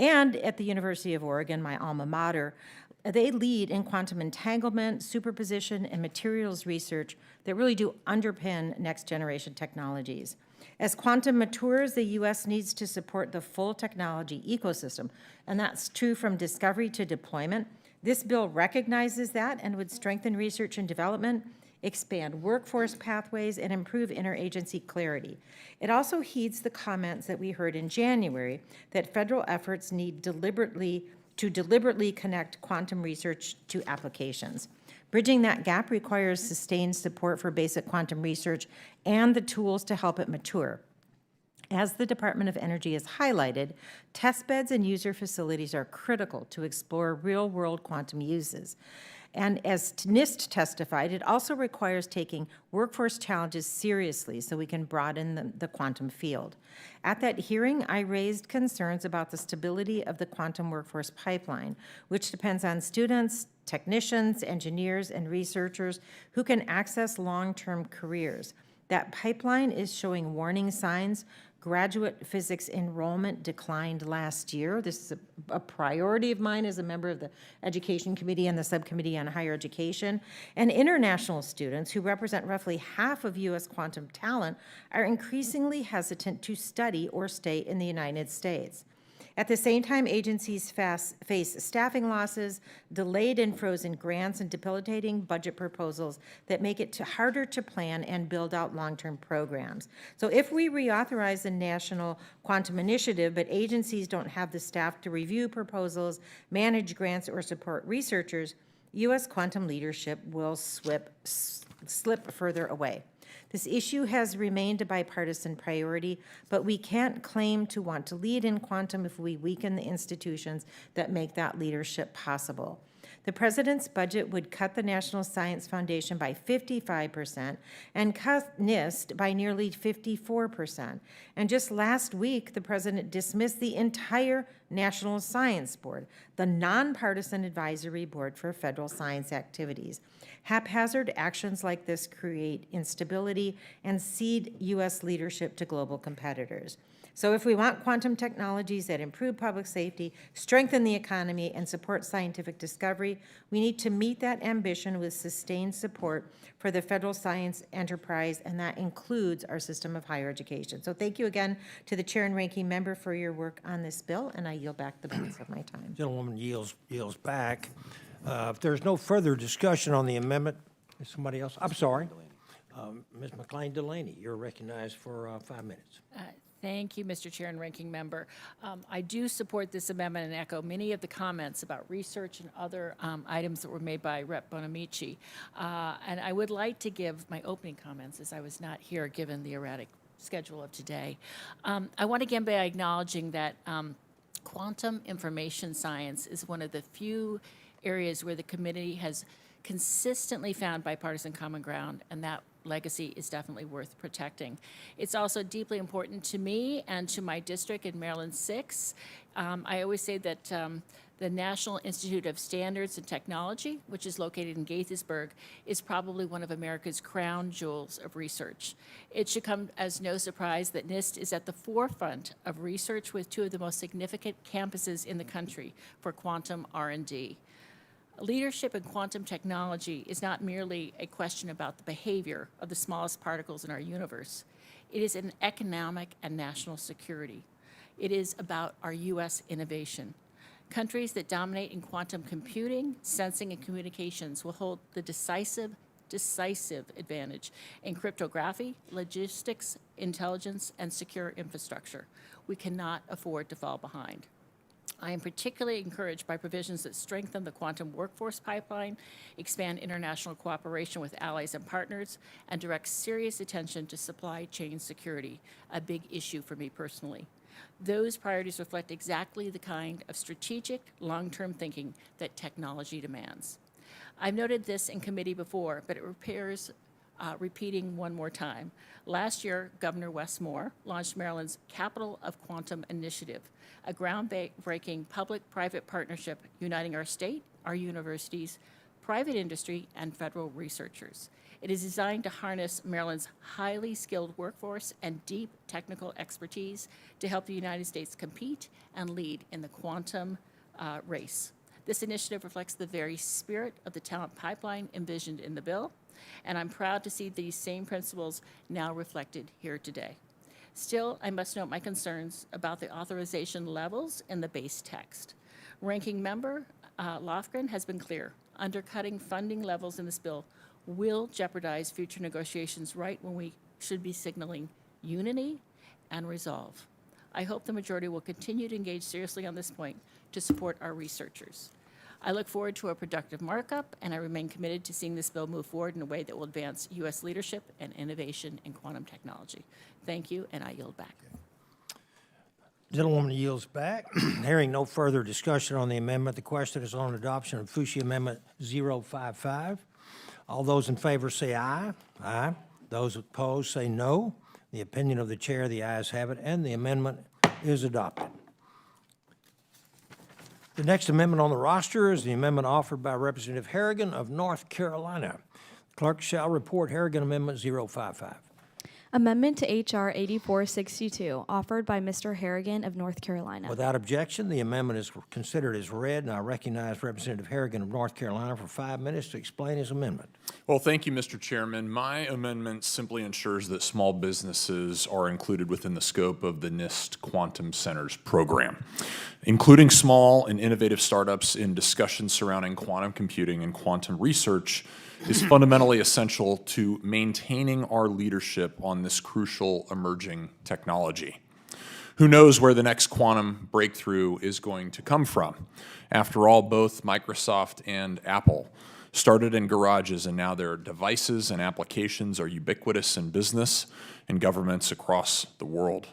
And at the University of Oregon, my alma mater, they lead in quantum entanglement, superposition, and materials research that really do underpin next-generation technologies. As quantum matures, the U.S. needs to support the full technology ecosystem, and that's true from discovery to deployment. This bill recognizes that and would strengthen research and development, expand workforce pathways, and improve interagency clarity. It also heeds the comments that we heard in January that federal efforts need to deliberately connect quantum research to applications. Bridging that gap requires sustained support for basic quantum research and the tools to help it mature. As the Department of Energy has highlighted, testbeds and user facilities are critical to explore real-world quantum uses. And as NIST testified, it also requires taking workforce challenges seriously so we can broaden the quantum field. At that hearing, I raised concerns about the stability of the quantum workforce pipeline, which depends on students, technicians, engineers, and researchers who can access long-term careers. That pipeline is showing warning signs. Graduate physics enrollment declined last year. This is a priority of mine as a member of the Education Committee and the Subcommittee on Higher Education. And international students, who represent roughly half of U.S. quantum talent, are increasingly hesitant to study or stay in the United States. At the same time, agencies face staffing losses, delayed and frozen grants, and debilitating budget proposals that make it harder to plan and build out long-term programs. So if we reauthorize the National Quantum Initiative, but agencies don't have the staff to review proposals, manage grants, or support researchers, U.S. quantum leadership will slip further away. This issue has remained a bipartisan priority, but we can't claim to want to lead in quantum if we weaken the institutions that make that leadership possible. The president's budget would cut the National Science Foundation by 55% and cut NIST by nearly 54%. And just last week, the president dismissed the entire National Science Board, the nonpartisan advisory board for federal science activities. Haphazard actions like this create instability and cede U.S. leadership to global competitors. So if we want quantum technologies that improve public safety, strengthen the economy, and support scientific discovery, we need to meet that ambition with sustained support for the federal science enterprise, and that includes our system of higher education. So thank you again to the chair and ranking member for your work on this bill, and I yield back the balance of my time. Gentlewoman yields back. If there's no further discussion on the amendment, is somebody else? I'm sorry. Ms. McLean Delaney, you're recognized for 5 minutes. Thank you, Mr. Chair and Ranking Member. I do support this amendment and echo many of the comments about research and other items that were made by Rep. Bonamici. And I would like to give my opening comments, as I was not here given the erratic schedule of today. I want to begin by acknowledging that quantum information science is one of the few areas where the committee has consistently found bipartisan common ground, and that legacy is definitely worth protecting. It's also deeply important to me and to my district in Maryland 6. I always say that the National Institute of Standards and Technology, which is located in Gaithersburg, is probably one of America's crown jewels of research. It should come as no surprise that NIST is at the forefront of research with two of the most significant campuses in the country for quantum R&D. Leadership in quantum technology is not merely a question about the behavior of the smallest particles in our universe. It is an economic and national security. It is about our U.S. innovation. Countries that dominate in quantum computing, sensing, and communications will hold the decisive advantage in cryptography, logistics, intelligence, and secure infrastructure. We cannot afford to fall behind. I am particularly encouraged by provisions that strengthen the quantum workforce pipeline, expand international cooperation with allies and partners, and direct serious attention to supply chain security, a big issue for me personally. Those priorities reflect exactly the kind of strategic, long-term thinking that technology demands. I've noted this in committee before, but it bears repeating one more time. Last year, Governor Wes Moore launched Maryland's Capital of Quantum Initiative, a groundbreaking public-private partnership uniting our state, our universities, private industry, and federal researchers. It is designed to harness Maryland's highly skilled workforce and deep technical expertise to help the United States compete and lead in the quantum race. This initiative reflects the very spirit of the talent pipeline envisioned in the bill, and I'm proud to see these same principles now reflected here today. Still, I must note my concerns about the authorization levels in the base text. Ranking Member Lofgren has been clear. Undercutting funding levels in this bill will jeopardize future negotiations right when we should be signaling unity and resolve. I hope the majority will continue to engage seriously on this point to support our researchers. I look forward to a productive markup, and I remain committed to seeing this bill move forward in a way that will advance U.S. leadership and innovation in quantum technology. Thank you, and I yield back. Gentlewoman yields back. Hearing no further discussion on the amendment, the question is on adoption of Fushi Amendment 055. All those in favor say aye. Aye. Those opposed say no. The opinion of the chair, the ayes have it, and the amendment is adopted. The next amendment on the roster is the amendment offered by Representative Harrigan of North Carolina. Clerk shall report Harrigan Amendment 055. Amendment to H.R. 8462, offered by Mr. Harrigan of North Carolina. Without objection, the amendment is considered as read, and I recognize Representative Harrigan of North Carolina for 5 minutes to explain his amendment. Well, thank you, Mr. Chairman. My amendment simply ensures that small businesses are included within the scope of the NIST Quantum Centers program. Including small and innovative startups in discussions surrounding quantum computing and quantum research is fundamentally essential to maintaining our leadership on this crucial emerging technology. Who knows where the next quantum breakthrough is going to come from? After all, both Microsoft and Apple started in garages, and now their devices and applications are ubiquitous in business and governments across the world.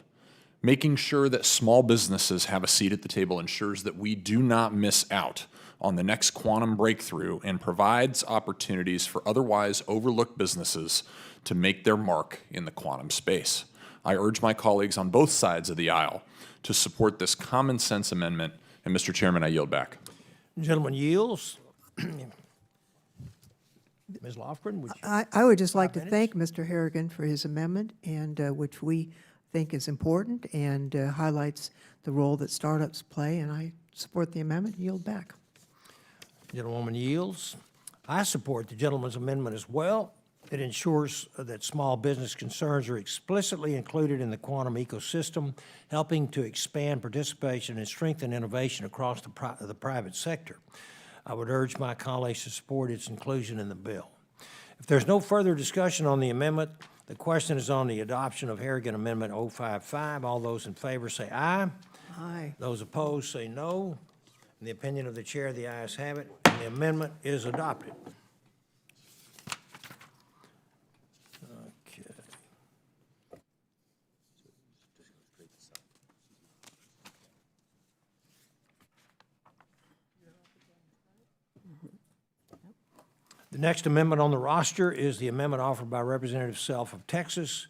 Making sure that small businesses have a seat at the table ensures that we do not miss out on the next quantum breakthrough and provides opportunities for otherwise overlooked businesses to make their mark in the quantum space. I urge my colleagues on both sides of the aisle to support this common sense amendment, and Mr. Chairman, I yield back. Gentleman yields. Ms. Lofgren, would you? I would just like to thank Mr. Harrigan for his amendment, and which we think is important and highlights the role that startups play, and I support the amendment. Yield back. Gentlewoman yields. I support the gentleman's amendment as well. It ensures that small business concerns are explicitly included in the quantum ecosystem, helping to expand participation and strengthen innovation across the private sector. I would urge my colleagues to support its inclusion in the bill. If there's no further discussion on the amendment, The question is on the adoption of Harrigan Amendment 055. All those in favor say aye. Aye. Those opposed say no. In the opinion of the chair, the ayes have it, and the amendment is adopted. Okay. The next amendment on the roster is the amendment offered by Representative Self of Texas.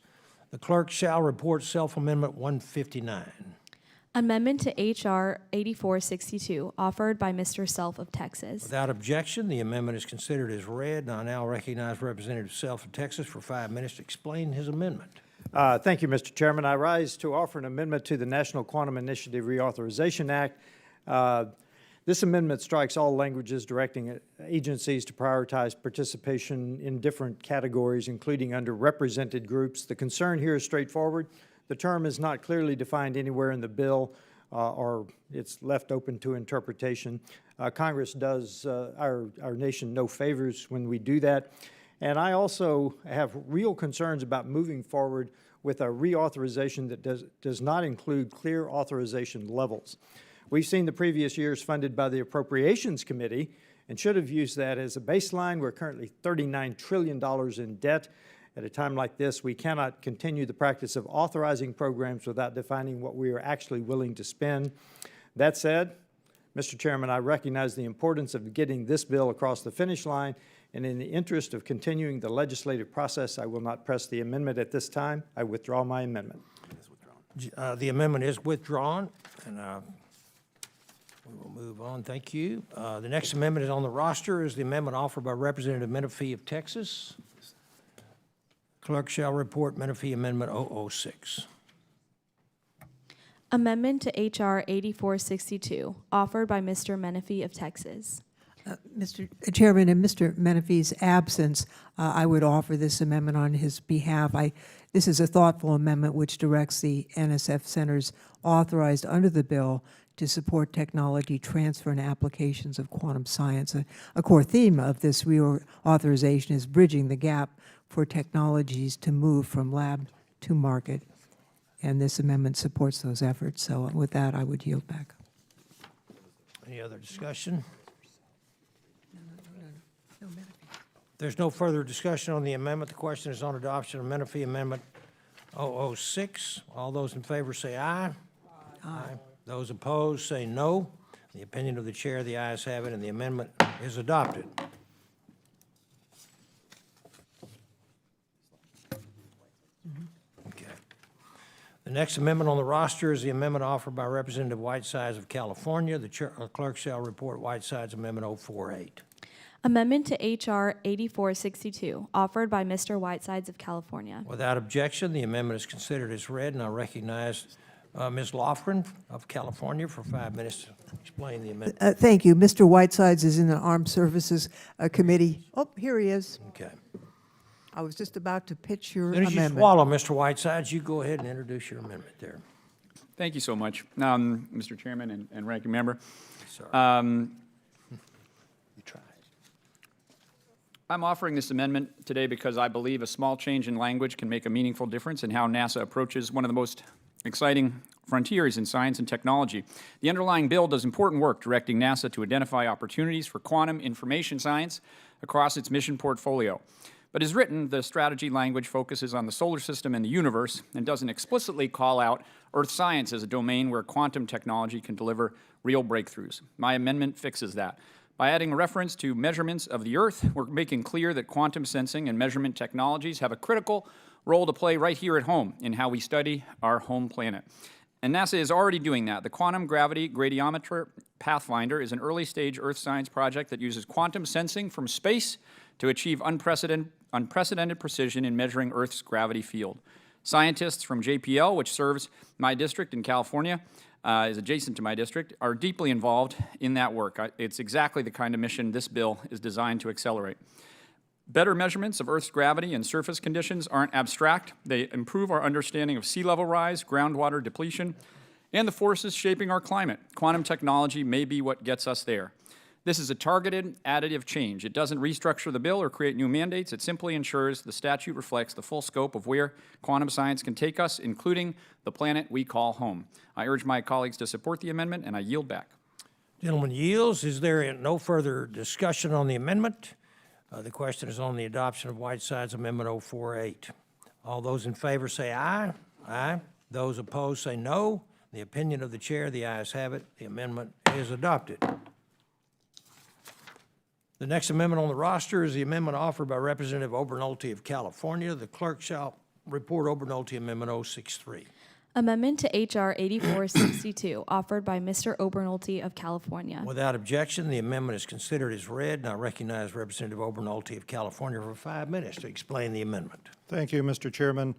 The clerk shall report Self-Amendment 159. Amendment to H.R. 8462, offered by Mr. Self of Texas. Without objection, the amendment is considered as read, and I now recognize Representative Self of Texas for 5 minutes to explain his amendment. Thank you, Mr. Chairman. I rise to offer an amendment to the National Quantum Initiative Reauthorization Act. This amendment strikes all languages directing agencies to prioritize participation in different categories, including underrepresented groups. The concern here is straightforward. The term is not clearly defined anywhere in the bill, or it's left open to interpretation. Congress does our nation no favors when we do that. And I also have real concerns about moving forward with a reauthorization that does not include clear authorization levels. We've seen the previous years funded by the Appropriations Committee and should have used that as a baseline. We're currently $39 trillion in debt. At a time like this, we cannot continue the practice of authorizing programs without defining what we are actually willing to spend. That said, Mr. Chairman, I recognize the importance of getting this bill across the finish line, and in the interest of continuing the legislative process, I will not press the amendment at this time. I withdraw my amendment. The amendment is withdrawn, and we will move on. Thank you. The next amendment is on the roster is the amendment offered by Representative Menifee of Texas. Clerk shall report Menifee Amendment 006. Amendment to H.R. 8462, offered by Mr. Menifee of Texas. Mr. Chairman, in Mr. Menifee's absence, I would offer this amendment on his behalf. This is a thoughtful amendment which directs the NSF centers authorized under the bill to support technology transfer and applications of quantum science. A core theme of this reauthorization is bridging the gap for technologies to move from lab to market, and this amendment supports those efforts. So with that, I would yield back. Any other discussion? There's no further discussion on the amendment. The question is on adoption of Menifee Amendment 006. All those in favor say aye. Aye. Those opposed say no. In the opinion of the chair, the ayes have it, and the amendment is adopted. Okay. The next amendment on the roster is the amendment offered by Representative Whitesides of California. The clerk shall report Whitesides Amendment 048. Amendment to H.R. 8462, offered by Mr. Whitesides of California. Without objection, the amendment is considered as read, and I recognize Ms. Lofgren of California for 5 minutes to explain the amendment. Thank you. Mr. Whitesides is in the Armed Services Committee. Oh, here he is. Okay. I was just about to pitch your As soon as you amendment. swallow, Mr. Whitesides, you go ahead and introduce your amendment there. Thank you so much, Mr. Chairman and Ranking Member. Sorry. You tried. I'm offering this amendment today because I believe a small change in language can make a meaningful difference in how NASA approaches one of the most exciting frontiers in science and technology. The underlying bill does important work directing NASA to identify opportunities for quantum information science across its mission portfolio. But as written, the strategy language focuses on the solar system and the universe and doesn't explicitly call out Earth science as a domain where quantum technology can deliver real breakthroughs. My amendment fixes that. By adding a reference to measurements of the Earth, we're making clear that quantum sensing and measurement technologies have a critical role to play right here at home in how we study our home planet. And NASA is already doing that. The Quantum Gravity Gradiometer Pathfinder is an early-stage Earth science project that uses quantum sensing from space to achieve unprecedented precision in measuring Earth's gravity field. Scientists from JPL, which serves my district in California, is adjacent to my district, are deeply involved in that work. It's exactly the kind of mission this bill is designed to accelerate. Better measurements of Earth's gravity and surface conditions aren't abstract. They improve our understanding of sea level rise, groundwater depletion, and the forces shaping our climate. Quantum technology may be what gets us there. This is a targeted, additive change. It doesn't restructure the bill or create new mandates. It simply ensures the statute reflects the full scope of where quantum science can take us, including the planet we call home. I urge my colleagues to support the amendment, and I yield back. Gentleman yields. Is there no further discussion on the amendment? The question is on the adoption of Whiteside's Amendment 048. All those in favor say aye. Aye. Those opposed say no. The opinion of the chair, the ayes have it. The amendment is adopted. The next amendment on the roster is the amendment offered by Representative Obernolte of California. The clerk shall report Obernolte Amendment 063. Amendment to H.R. 8462, offered by Mr. Obernolte of California. Without objection, the amendment is considered as read, and I recognize Representative Obernolte of California for 5 minutes to explain the amendment. Thank you, Mr. Chairman.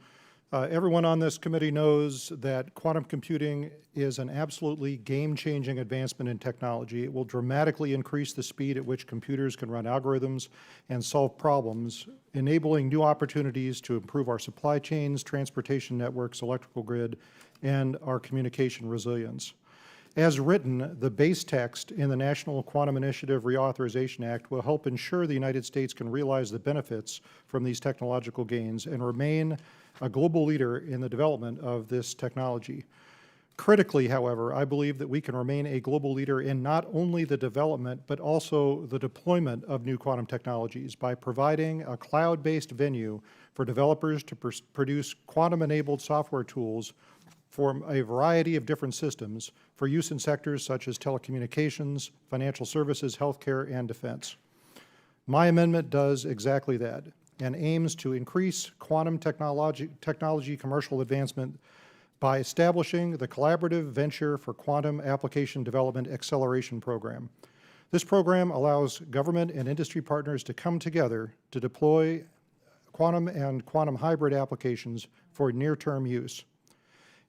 Everyone on this committee knows that quantum computing is an absolutely game-changing advancement in technology. It will dramatically increase the speed at which computers can run algorithms and solve problems, enabling new opportunities to improve our supply chains, transportation networks, electrical grid, and our communication resilience. As written, the base text in the National Quantum Initiative Reauthorization Act will help ensure the United States can realize the benefits from these technological gains and remain a global leader in the development of this technology. Critically, however, I believe that we can remain a global leader in not only the development, but also the deployment of new quantum technologies by providing a cloud-based venue for developers to produce quantum-enabled software tools for a variety of different systems for use in sectors such as telecommunications, financial services, healthcare, and defense. My amendment does exactly that and aims to increase quantum technology commercial advancement by establishing the Collaborative Venture for Quantum Application Development Acceleration Program. This program allows government and industry partners to come together to deploy quantum and quantum hybrid applications for near-term use.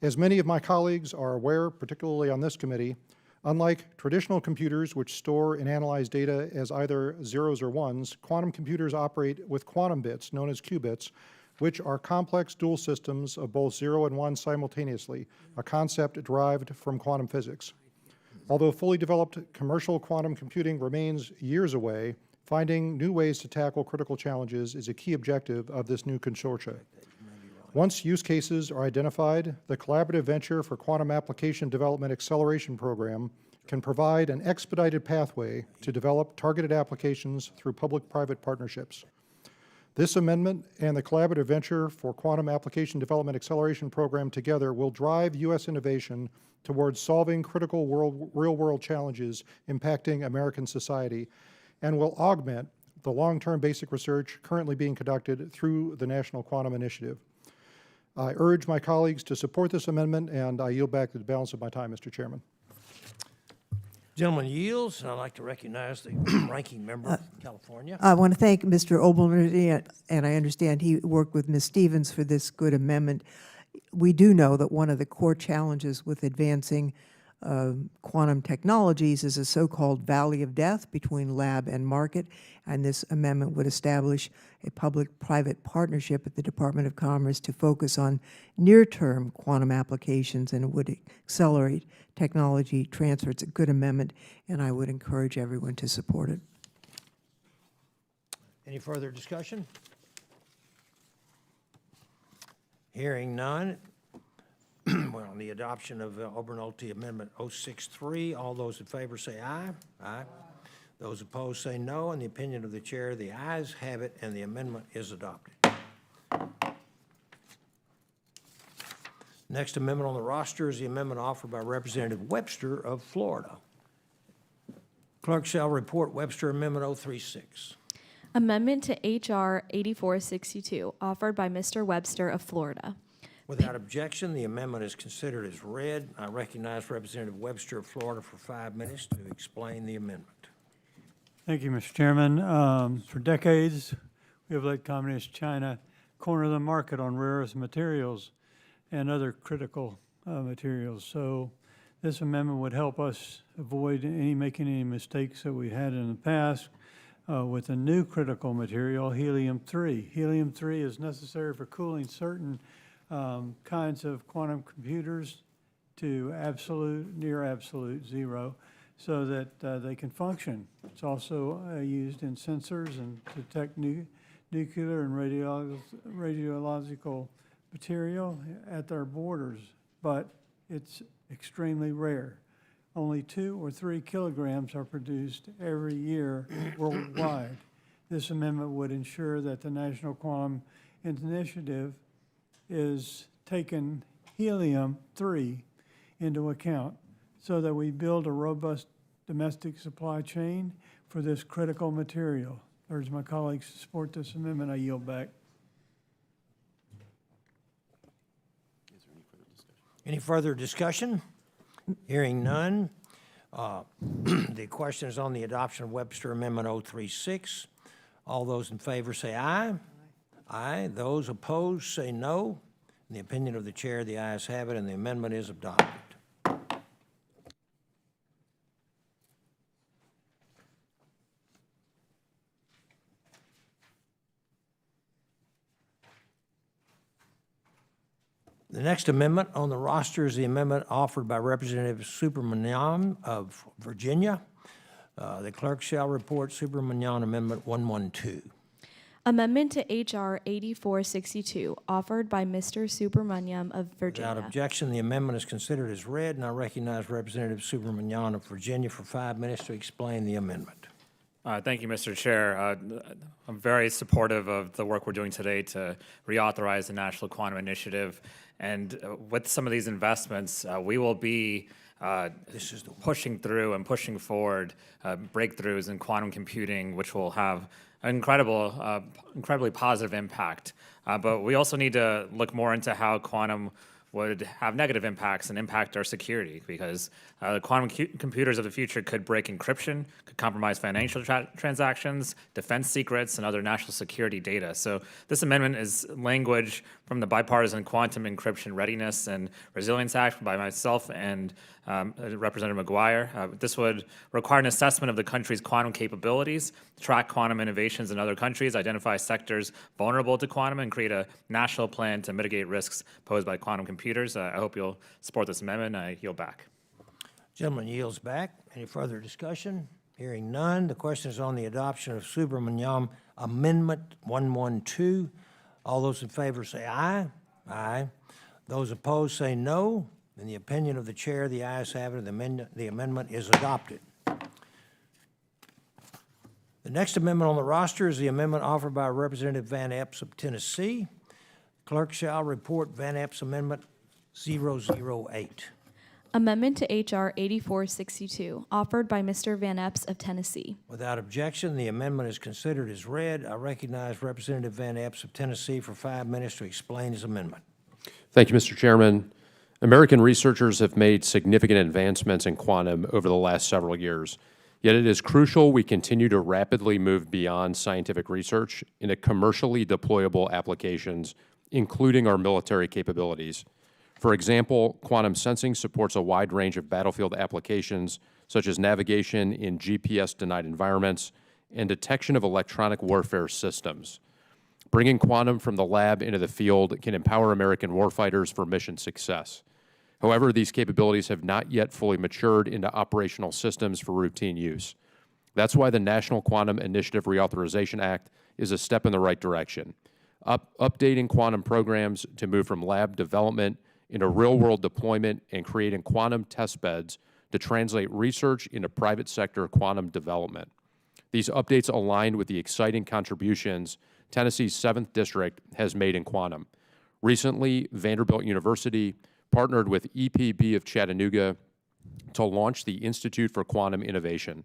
As many of my colleagues are aware, particularly on this committee, unlike traditional computers which store and analyze data as either zeros or ones, quantum computers operate with quantum bits, known as qubits, which are complex dual systems of both 0 and 1 simultaneously, a concept derived from quantum physics. Although fully developed commercial quantum computing remains years away, finding new ways to tackle critical challenges is a key objective of this new consortia. Once use cases are identified, the Collaborative Venture for Quantum Application Development Acceleration Program can provide an expedited pathway to develop targeted applications through public-private partnerships. This amendment and the Collaborative Venture for Quantum Application Development Acceleration Program together will drive U.S. innovation towards solving critical real-world challenges impacting American society and will augment the long-term basic research currently being conducted through the National Quantum Initiative. I urge my colleagues to support this amendment, and I yield back the balance of my time, Mr. Chairman. Gentleman yields, and I'd like to recognize the ranking member of California. I want to thank Mr. Obernolte, and I understand he worked with Ms. Stevens for this good amendment. We do know that one of the core challenges with advancing quantum technologies is a so-called valley of death between lab and market, and this amendment would establish a public-private partnership at the Department of Commerce to focus on near-term quantum applications, and it would accelerate technology transfer. It's a good amendment, and I would encourage everyone to support it. Any further discussion? Hearing none. Well, on the adoption of Obernolte Amendment 063, all those in favor say aye. Aye. Those opposed say no. In the opinion of the chair, the ayes have it, and the amendment is adopted. Next amendment on the roster is the amendment offered by Representative Webster of Florida. Clerk shall report Webster Amendment 036. Amendment to H.R. 8462, offered by Mr. Webster of Florida. Without objection, the amendment is considered as read. I recognize Representative Webster of Florida for 5 minutes to explain the amendment. Thank you, Mr. Chairman. For decades, we have let Communist China corner the market on rare earth materials and other critical materials. So this amendment would help us avoid making any mistakes that we had in the past with a new critical material, helium-3. Helium-3 is necessary for cooling certain kinds of quantum computers to absolute, near absolute zero. so that they can function. It's also used in sensors and to detect nuclear and radiological material at their borders, but it's extremely rare. Only 2 or 3 kilograms are produced every year worldwide. This amendment would ensure that the National Quantum Initiative is taking helium-3 into account so that we build a robust domestic supply chain for this critical material. I urge my colleagues to support this amendment. I yield back. Any further discussion? Hearing none. The question is on the adoption of Webster Amendment 036. All those in favor say aye. Aye. Those opposed say no. In the opinion of the chair, the ayes have it, and the amendment is adopted. The next amendment on the roster is the amendment offered by Representative Subramanian of Virginia. The clerk shall report Subramanian Amendment 112. Amendment to H.R. 8462, offered by Mr. Subramaniam of Virginia. Without objection, the amendment is considered as read, and I recognize Representative Subramanian of Virginia for 5 minutes to explain the amendment. Thank you, Mr. Chair. I'm very supportive of the work we're doing today to reauthorize the National Quantum Initiative. And with some of these investments, we will be pushing through and pushing forward breakthroughs in quantum computing, which will have an incredibly positive impact. But we also need to look more into how quantum would have negative impacts and impact our security, because the quantum computers of the future could break encryption, could compromise financial transactions, defense secrets, and other national security data. So this amendment is language from the Bipartisan Quantum Encryption Readiness and Resilience Act by myself and Representative McGuire. This would require an assessment of the country's quantum capabilities, track quantum innovations in other countries, identify sectors vulnerable to quantum, and create a national plan to mitigate risks posed by quantum computers. I hope you'll support this amendment. I yield back. Gentleman yields back. Any further discussion? Hearing none, the question is on the adoption of Subramaniam Amendment 112. All those in favor say aye. Aye. Those opposed say no. In the opinion of the chair, the ayes have it, and the amendment is adopted. The next amendment on the roster is the amendment offered by Representative Van Epps of Tennessee. Clerk shall report Van Epps Amendment 008. Amendment to H.R. 8462, offered by Mr. Van Epps of Tennessee. Without objection, the amendment is considered as read. I recognize Representative Van Epps of Tennessee for 5 minutes to explain his amendment. Thank you, Mr. Chairman. American researchers have made significant advancements in quantum over the last several years. Yet it is crucial we continue to rapidly move beyond scientific research into commercially deployable applications, including our military capabilities. For example, quantum sensing supports a wide range of battlefield applications, such as navigation in GPS-denied environments and detection of electronic warfare systems. Bringing quantum from the lab into the field can empower American warfighters for mission success. However, these capabilities have not yet fully matured into operational systems for routine use. That's why the National Quantum Initiative Reauthorization Act is a step in the right direction, updating quantum programs to move from lab development into real-world deployment and creating quantum test beds to translate research into private sector quantum development. These updates align with the exciting contributions Tennessee's 7th District has made in quantum. Recently, Vanderbilt University partnered with EPB of Chattanooga to launch the Institute for Quantum Innovation.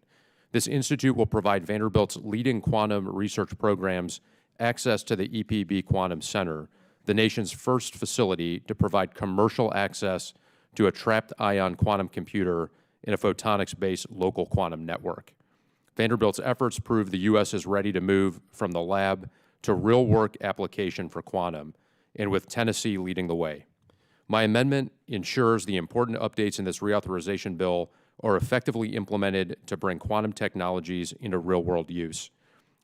This institute will provide Vanderbilt's leading quantum research programs access to the EPB Quantum Center, the nation's first facility to provide commercial access to a trapped ion quantum computer in a photonics-based local quantum network. Vanderbilt's efforts prove the U.S. is ready to move from the lab to real-work application for quantum, and with Tennessee leading the way. My amendment ensures the important updates in this reauthorization bill are effectively implemented to bring quantum technologies into real-world use.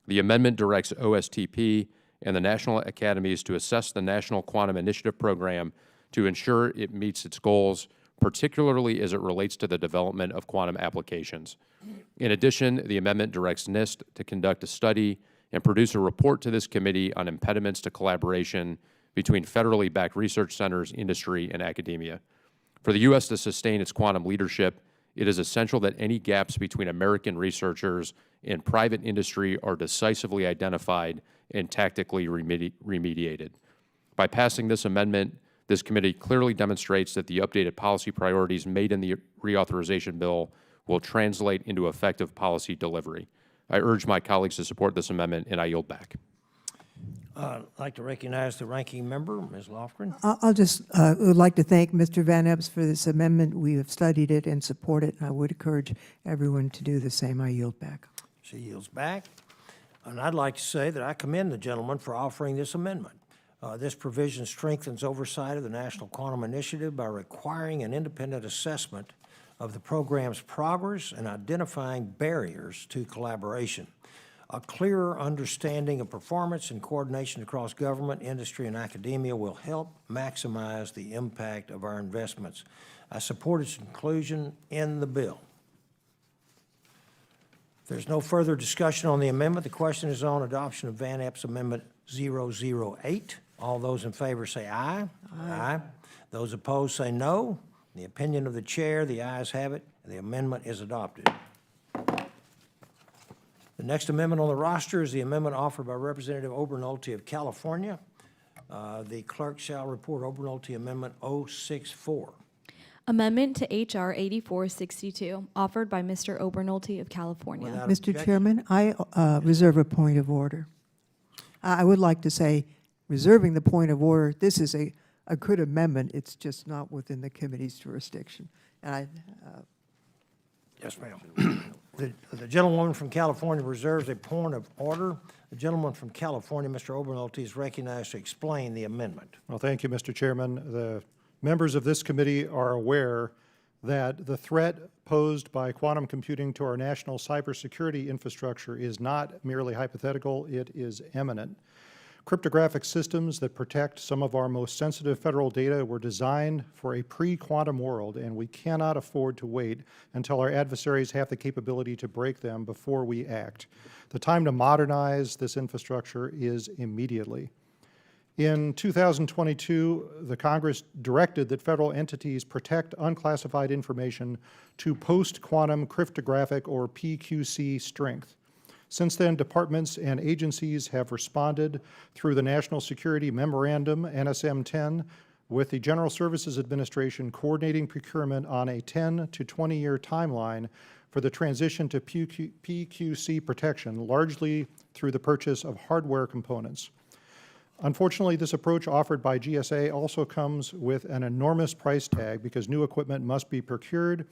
The amendment directs OSTP and the national academies to assess the National Quantum Initiative program to ensure it meets its goals, particularly as it relates to the development of quantum applications. In addition, the amendment directs NIST to conduct a study and produce a report to this committee on impediments to collaboration between federally backed research centers, industry, and academia. For the U.S. to sustain its quantum leadership, it is essential that any gaps between American researchers and private industry are decisively identified and tactically remediated. By passing this amendment, this committee clearly demonstrates that the updated policy priorities made in the reauthorization bill will translate into effective policy delivery. I urge my colleagues to support this amendment, and I yield back. I'd like to recognize the ranking member, Ms. Lofgren. I'll just, would like to thank Mr. Van Epps for this amendment. We have studied it and support it, and I would encourage everyone to do the same. I yield back. She yields back. And I'd like to say that I commend the gentleman for offering this amendment. This provision strengthens oversight of the National Quantum Initiative by requiring an independent assessment of the program's progress and identifying barriers to collaboration. A clearer understanding of performance and coordination across government, industry, and academia will help maximize the impact of our investments. I support its inclusion in the bill. If there's no further discussion on the amendment, the question is on adoption of Van Epps Amendment 008. All those in favor say aye. Aye. Those opposed say no. In the opinion of the chair, the ayes have it, and the amendment is adopted. The next amendment on the roster is the amendment offered by Representative Obernolte of California. The clerk shall report Obernolte Amendment 064. Amendment to H.R. 8462, offered by Mr. Obernolte of California. Without Mr. objection. Chairman, I reserve a point of order. I would like to say, reserving the point of order, this is a good amendment. It's just not within the committee's jurisdiction. And I, Yes, ma'am. The gentlewoman from California reserves a point of order. The gentleman from California, Mr. Obernolte, is recognized to explain the amendment. Well, thank you, Mr. Chairman. The members of this committee are aware that the threat posed by quantum computing to our national cybersecurity infrastructure is not merely hypothetical, it is imminent. Cryptographic systems that protect some of our most sensitive federal data were designed for a pre-quantum world, and we cannot afford to wait until our adversaries have the capability to break them before we act. The time to modernize this infrastructure is immediately. In 2022, the Congress directed that federal entities protect unclassified information to post-quantum cryptographic or PQC strength. Since then, departments and agencies have responded through the National Security Memorandum, NSM-10, with the General Services Administration coordinating procurement on a 10 to 20-year timeline for the transition to PQC protection, largely through the purchase of hardware components. Unfortunately, this approach offered by GSA also comes with an enormous price tag because new equipment must be procured,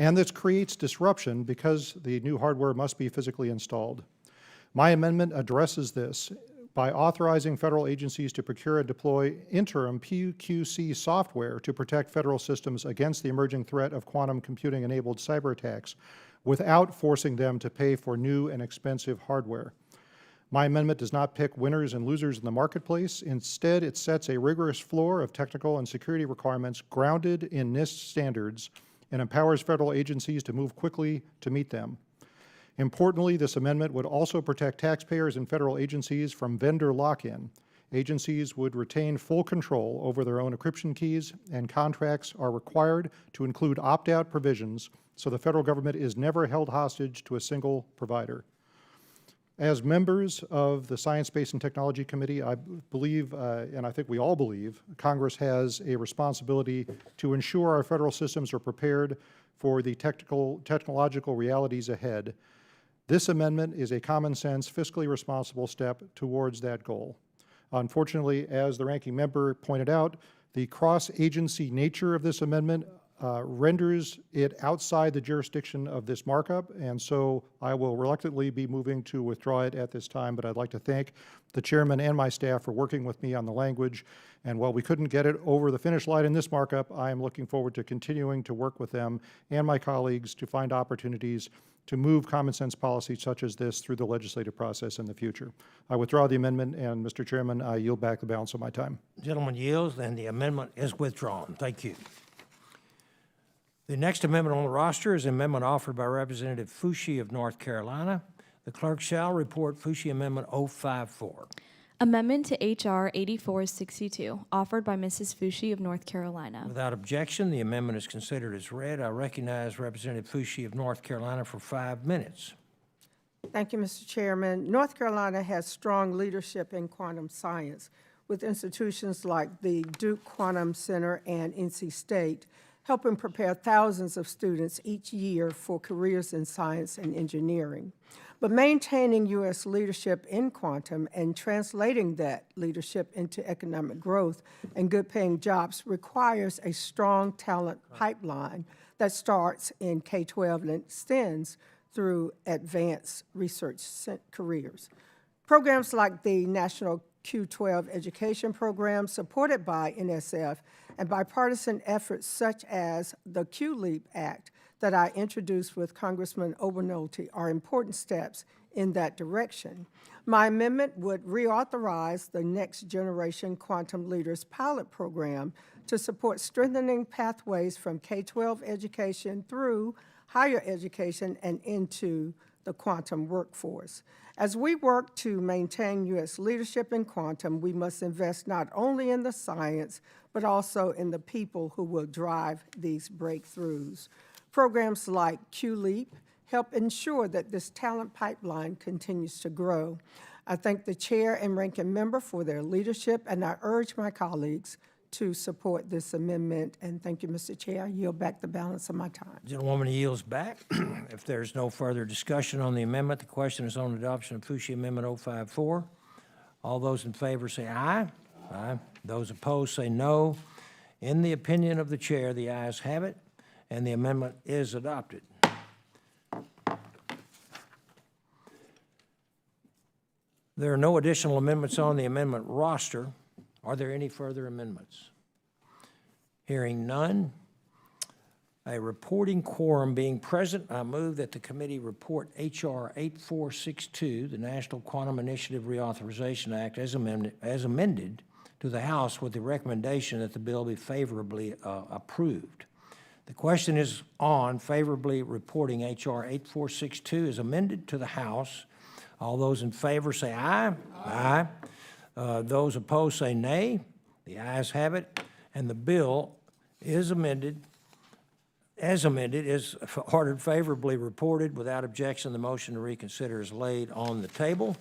and this creates disruption because the new hardware must be physically installed. My amendment addresses this by authorizing federal agencies to procure and deploy interim PQC software to protect federal systems against the emerging threat of quantum computing-enabled cyber attacks without forcing them to pay for new and expensive hardware. My amendment does not pick winners and losers in the marketplace. Instead, it sets a rigorous floor of technical and security requirements grounded in NIST standards and empowers federal agencies to move quickly to meet them. Importantly, this amendment would also protect taxpayers and federal agencies from vendor lock-in. Agencies would retain full control over their own encryption keys, and contracts are required to include opt-out provisions so the federal government is never held hostage to a single provider. As members of the Science, Space, and Technology Committee, I believe, and I think we all believe, Congress has a responsibility to ensure our federal systems are prepared for the technological realities ahead. This amendment is a common sense, fiscally responsible step towards that goal. Unfortunately, as the ranking member pointed out, the cross-agency nature of this amendment renders it outside the jurisdiction of this markup, and so I will reluctantly be moving to withdraw it at this time, but I'd like to thank the chairman and my staff for working with me on the language, and while we couldn't get it over the finish line in this markup, I am looking forward to continuing to work with them and my colleagues to find opportunities to move common sense policy such as this through the legislative process in the future. I withdraw the amendment, and Mr. Chairman, I yield back the balance of my time. Gentleman yields, and the amendment is withdrawn. Thank you. The next amendment on the roster is an amendment offered by Representative Fushi of North Carolina. The clerk shall report Fushi Amendment 054. Amendment to H.R. 8462, offered by Mrs. Fushi of North Carolina. Without objection, the amendment is considered as read. I recognize Representative Fushi of North Carolina for 5 minutes. Thank you, Mr. Chairman. North Carolina has strong leadership in quantum science, with institutions like the Duke Quantum Center and NC State helping prepare thousands of students each year for careers in science and engineering. But maintaining U.S. leadership in quantum and translating that leadership into economic growth and good-paying jobs requires a strong talent pipeline that starts in K-12 and extends through advanced research careers. Programs like the National Q-12 Education Program, supported by NSF, and bipartisan efforts such as the Q-LEAP Act that I introduced with Congressman Obernolte are important steps in that direction. My amendment would reauthorize the Next Generation Quantum Leaders pilot program to support strengthening pathways from K-12 education through higher education and into the quantum workforce. As we work to maintain U.S. leadership in quantum, we must invest not only in the science, but also in the people who will drive these breakthroughs. Programs like Q-LEAP help ensure that this talent pipeline continues to grow. I thank the chair and ranking member for their leadership, and I urge my colleagues to support this amendment. And thank you, Mr. Chair. I yield back the balance of my time. Gentlewoman yields back. If there's no further discussion on the amendment, the question is on adoption of Fushi Amendment 054. All those in favor say aye. Aye. Those opposed say no. In the opinion of the chair, the ayes have it, and the amendment is adopted. There are no additional amendments on the amendment roster. Are there any further amendments? Hearing none, a reporting quorum being present, I move that the committee report H.R. 8462, the National Quantum Initiative Reauthorization Act, as amended to the House with the recommendation that the bill be favorably approved. The question is on favorably reporting H.R. 8462 as amended to the House. All those in favor say aye. Aye. Those opposed say nay. The ayes have it, and the bill is amended, is ordered favorably reported. Without objection, the motion to reconsider is laid on the table.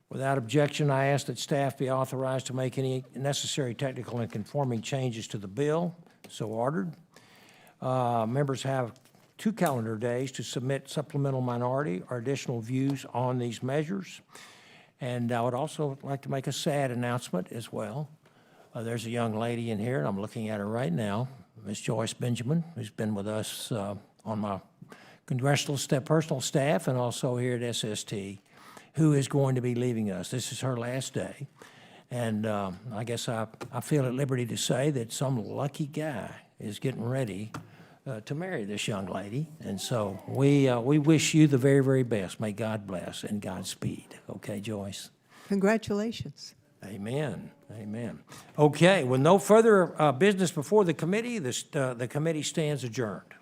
Without objection, I ask that staff be authorized to make any necessary technical and conforming changes to the bill. So ordered. Members have 2 calendar days to submit supplemental minority or additional views on these measures. And I would also like to make a sad announcement as well. There's a young lady in here, and I'm looking at her right now, Ms. Joyce Benjamin, who's been with us on my congressional personal staff and also here at SST, who is going to be leaving us. This is her last day. And I guess I feel at liberty to say that some lucky guy is getting ready to marry this young lady. And so we wish you the very, very best. May God bless and Godspeed. Okay, Joyce? Congratulations. Amen. Amen. Okay, with no further business before the committee, the committee stands adjourned.